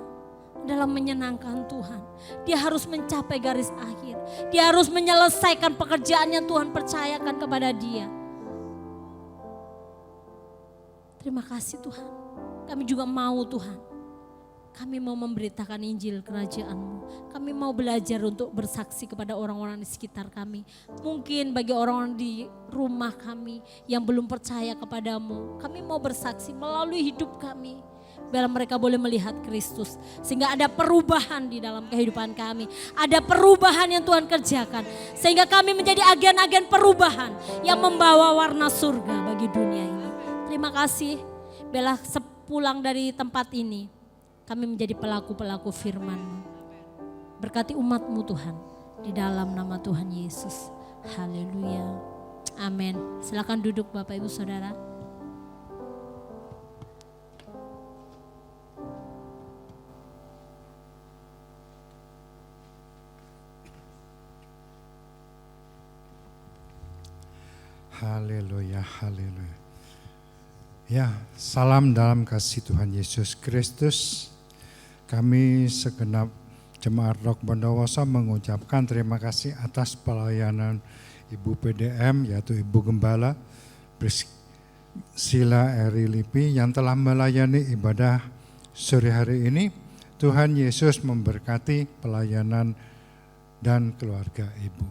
adalah menyenangkan Tuhan. Dia harus mencapai garis akhir, dia harus menyelesaikan pekerjaan yang Tuhan percayakan kepada dia. Terima kasih Tuhan. Kami juga mau Tuhan, kami mau memberitakan Injil Kerajaan-Mu. Kami mau belajar untuk bersaksi kepada orang-orang di sekitar kami. Mungkin bagi orang-orang di rumah kami yang belum percaya kepadamu, kami mau bersaksi melalui hidup kami. Biar mereka boleh melihat Kristus. Sehingga ada perubahan di dalam kehidupan kami. Ada perubahan yang Tuhan kerjakan. Sehingga kami menjadi agen-agen perubahan yang membawa warna surga bagi dunia ini. Terima kasih. Bila sepulang dari tempat ini, kami menjadi pelaku-pelaku firman-Mu. Berkati umat-Mu Tuhan, di dalam nama Tuhan Yesus. Haleluya. Amin. Silakan duduk Bapak Ibu Saudara. Haleluya, haleluya. Ya, salam dalam kasih Tuhan Yesus Kristus. Kami segenap Jemaat Rock Bondowoso mengucapkan terima kasih atas pelayanan Ibu PDM, yaitu Ibu Gembala Priscilla Eri Lipi yang telah melayani ibadah sore hari ini. Tuhan Yesus memberkati pelayanan dan keluarga Ibu.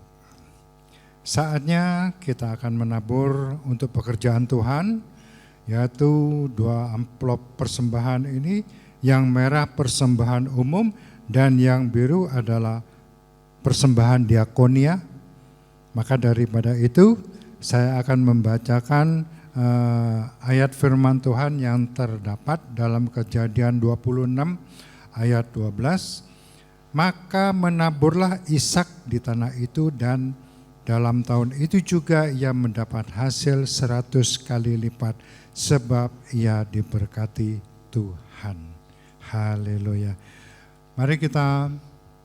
Saatnya kita akan menabur untuk pekerjaan Tuhan, yaitu 2 amplop persembahan ini, yang merah persembahan umum dan yang biru adalah persembahan diakonia. Maka daripada itu saya akan membacakan ayat firman Tuhan yang terdapat dalam Kejadian 26 ayat 12. Maka menaburlah Ishak di tanah itu dan dalam tahun itu juga ia mendapat hasil 100 kali lipat sebab ia diberkati Tuhan. Haleluya. Mari kita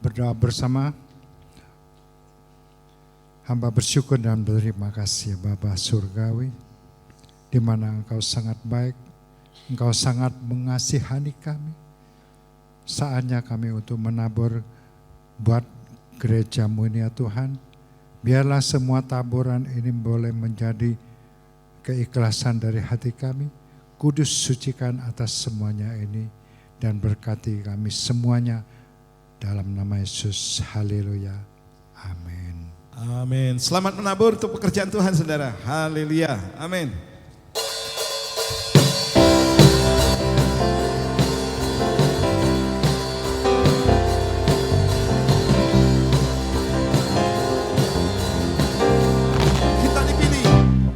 berdoa bersama. Hamba bersyukur dan berterima kasih Bapa Surgawi, di mana Engkau sangat baik, Engkau sangat mengasihani kami. Saatnya kami untuk menabur buat gereja-Mu ini ya Tuhan. Biarlah semua taburan ini boleh menjadi keikhlasan dari hati kami. Kudus sucikan atas semuanya ini dan berkati kami semuanya dalam nama Yesus. Haleluya. Amin. Amin. Selamat menabur untuk pekerjaan Tuhan saudara. Haleluya. Amin.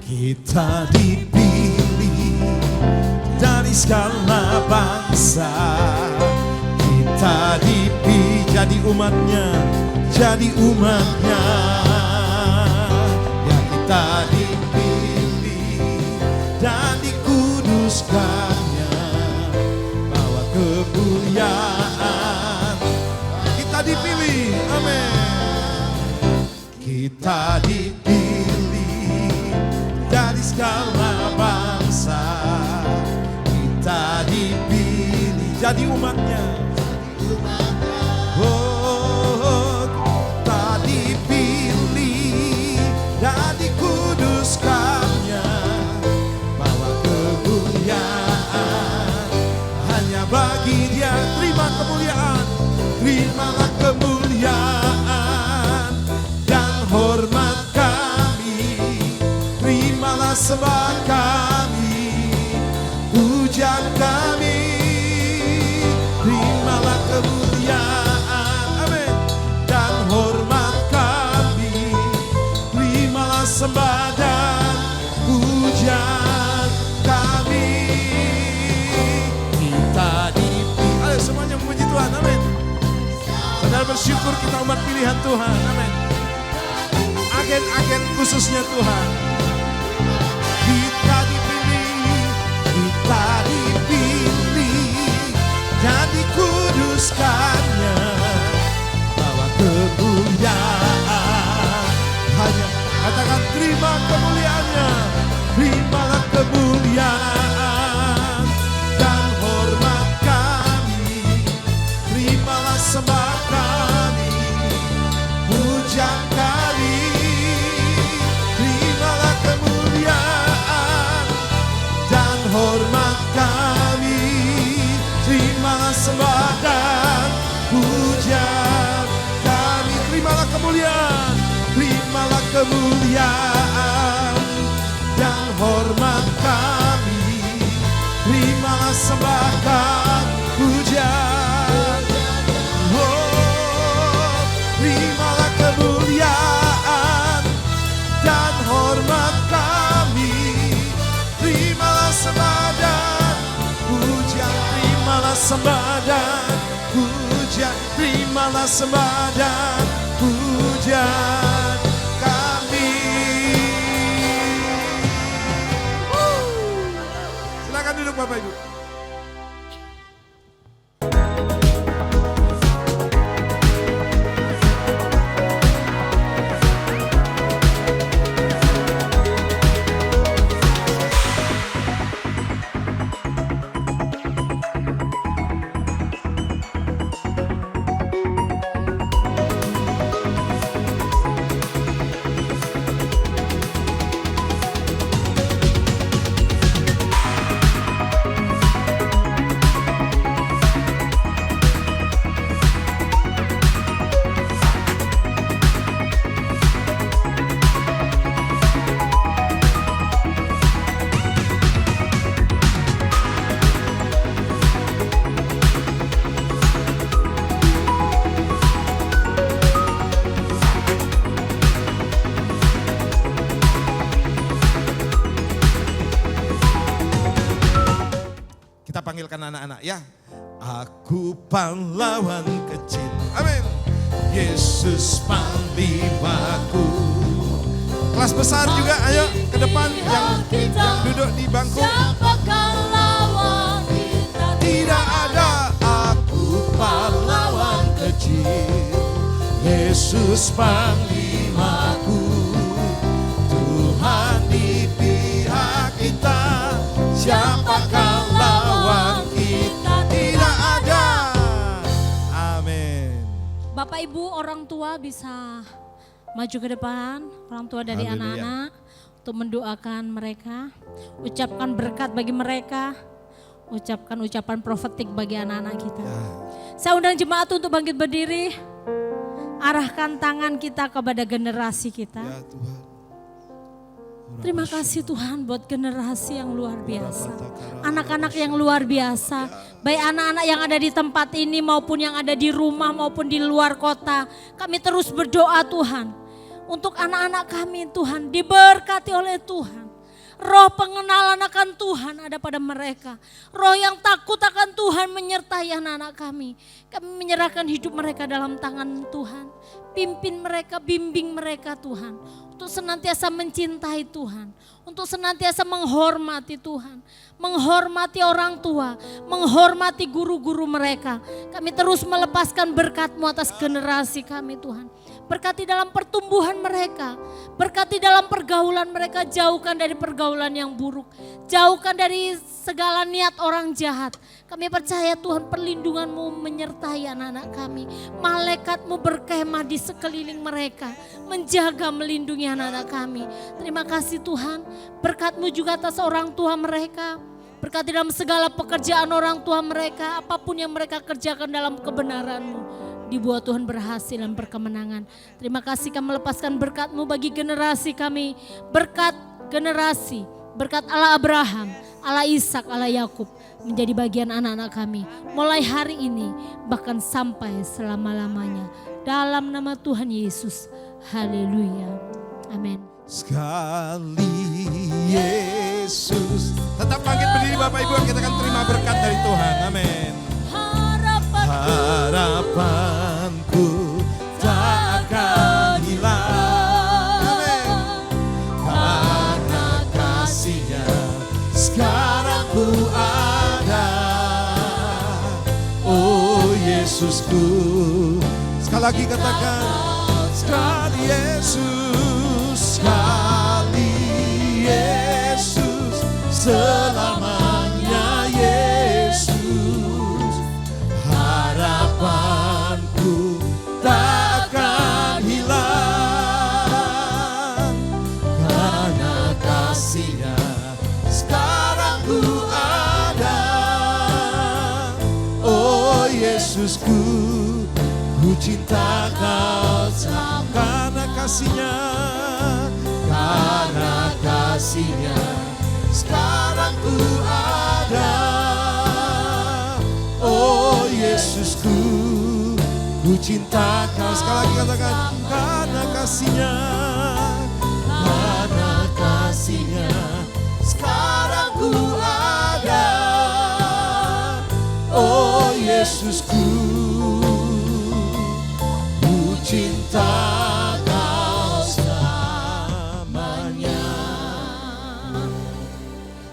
Kita dipilih dari segala bangsa. Kita dipilih jadi umatnya, jadi umatnya. Ya kita dipilih dan dikuduskannya, bawa kemuliaan. Kita dipilih, amin. Kita dipilih dari segala bangsa. Kita dipilih jadi umatnya. Oh, kita dipilih dan dikuduskannya, bawa kemuliaan hanya bagi Dia. Terima kemuliaan, terimalah kemuliaan dan hormat kami. Terimalah sembah kami, pujian kami. Terimalah kemuliaan, amin, dan hormat kami. Terimalah sembah dan pujian kami. Kita dipilih. Ayo semuanya memuji Tuhan, amin. Saudara bersyukur kita umat pilihan Tuhan, amin. Agen-agen khususnya Tuhan. Kita dipilih terimalah kemuliaan dan hormat kami, terimalah sembah dan pujian. Oh, terimalah kemuliaan dan hormat kami, terimalah sembah dan pujian, terimalah sembah dan pujian, terimalah sembah dan pujian kami. Silakan duduk Bapak Ibu. Kita panggilkan anak-anak ya. Aku pahlawan kecil. Amin. Yesus panglimaku. Kelas besar juga ayo ke depan yang duduk di bangku. Siapakah lawan kita? Tidak ada, aku pahlawan kecil. Yesus panglimaku. Tuhan di pihak kita. Siapakah lawan kita? Tidak ada. Amin. Bapak Ibu orang tua bisa maju ke depan, orang tua dari Haleluya. anak-anak untuk mendoakan mereka, ucapkan berkat bagi mereka, ucapkan ucapan profetik bagi anak-anak kita. Saya undang jemaat untuk bangkit berdiri, arahkan tangan kita kepada generasi kita. Ya Tuhan. Terima kasih Tuhan buat generasi yang luar biasa. Anak-anak yang luar biasa. Baik anak-anak yang ada di tempat ini maupun yang ada di rumah maupun di luar kota. Kami terus berdoa Tuhan. Untuk anak-anak kami Tuhan diberkati oleh Tuhan. Roh pengenalan akan Tuhan ada pada mereka. Roh yang takut akan Tuhan menyertai anak-anak kami. Kami menyerahkan hidup mereka dalam tangan Tuhan. Pimpin mereka, bimbing mereka Tuhan. Untuk senantiasa mencintai Tuhan. Untuk senantiasa menghormati Tuhan. Menghormati orang tua. Menghormati guru-guru mereka. Kami terus melepaskan berkat-Mu atas generasi kami Tuhan. Berkati dalam pertumbuhan mereka. Berkati dalam pergaulan mereka. Jauhkan dari pergaulan yang buruk. Jauhkan dari segala niat orang jahat. Kami percaya Tuhan perlindungan-Mu menyertai anak-anak kami. Malaikat-Mu berkemah di sekeliling mereka. Menjaga, melindungi anak-anak kami. Terima kasih Tuhan. Berkat-Mu juga atas orang tua mereka. Berkati dalam segala pekerjaan orang tua mereka. Apapun yang mereka kerjakan dalam kebenaran-Mu. Dibuat Tuhan berhasil dan berkemenangan. Terima kasih kami melepaskan berkat-Mu bagi generasi kami. Berkat generasi, berkat Allah Abraham, Allah Ishak, Allah Yakub menjadi bagian anak-anak kami. Mulai hari ini bahkan sampai selama-lamanya. Dalam nama Tuhan Yesus. Haleluya. Amin. Sekali Yesus. Tetap bangkit berdiri Bapak Ibu, kita akan terima berkat dari Tuhan. Amin. Harapanku tak akan hilang. Amin. Karena kasih-Nya sekarang ku ada. Oh Yesusku. Sekali lagi katakan. Sekali Yesus. Sekali Yesus. Selamanya Yesus. Harapanku tak akan hilang. Karena kasih-Nya sekarang ku ada. Oh Yesusku, ku cinta Kau karena kasih-Nya, karena kasih-Nya sekarang ku ada. Oh Yesusku, ku cinta Kau. Sekali lagi katakan, karena kasih-Nya, karena kasih-Nya sekarang ku ada. Oh Yesusku, ku cinta Kau selamanya.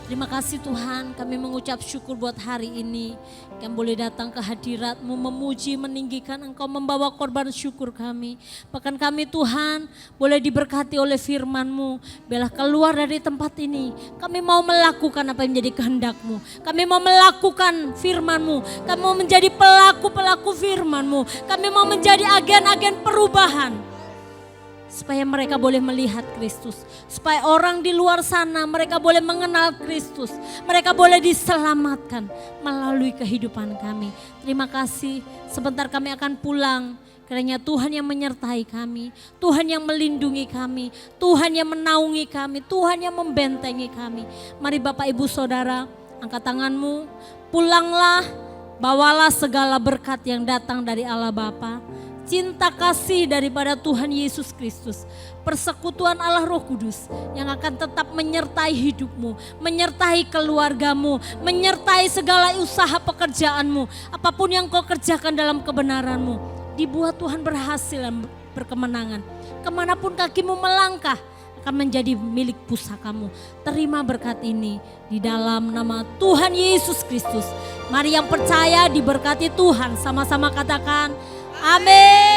Terima kasih Tuhan, kami mengucap syukur buat hari ini. Kami boleh datang ke hadirat-Mu, memuji, meninggikan Engkau, membawa korban syukur kami. Bahkan kami Tuhan boleh diberkati oleh firman-Mu. Biarlah keluar dari tempat ini, kami mau melakukan apa yang menjadi kehendak-Mu. Kami mau melakukan firman-Mu, kami mau menjadi pelaku-pelaku firman-Mu. Kami mau menjadi agen-agen perubahan. Supaya mereka boleh melihat Kristus. Supaya orang di luar sana mereka boleh mengenal Kristus. Mereka boleh diselamatkan melalui kehidupan kami. Terima kasih, sebentar kami akan pulang. Kiranya Tuhan yang menyertai kami, Tuhan yang melindungi kami, Tuhan yang menaungi kami, Tuhan yang membentengi kami. Mari Bapak Ibu Saudara, angkat tanganmu, pulanglah, bawalah segala berkat yang datang dari Allah Bapa. Cinta kasih daripada Tuhan Yesus Kristus, persekutuan Allah Roh Kudus yang akan tetap menyertai hidupmu, menyertai keluargamu, menyertai segala usaha pekerjaanmu. Apapun yang kau kerjakan dalam kebenaranmu, dibuat Tuhan berhasil dan berkemenangan. Kemanapun kakimu melangkah akan menjadi milik pusakamu. Terima berkat ini di dalam nama Tuhan Yesus Kristus. Mari yang percaya diberkati Tuhan, sama-sama katakan amin.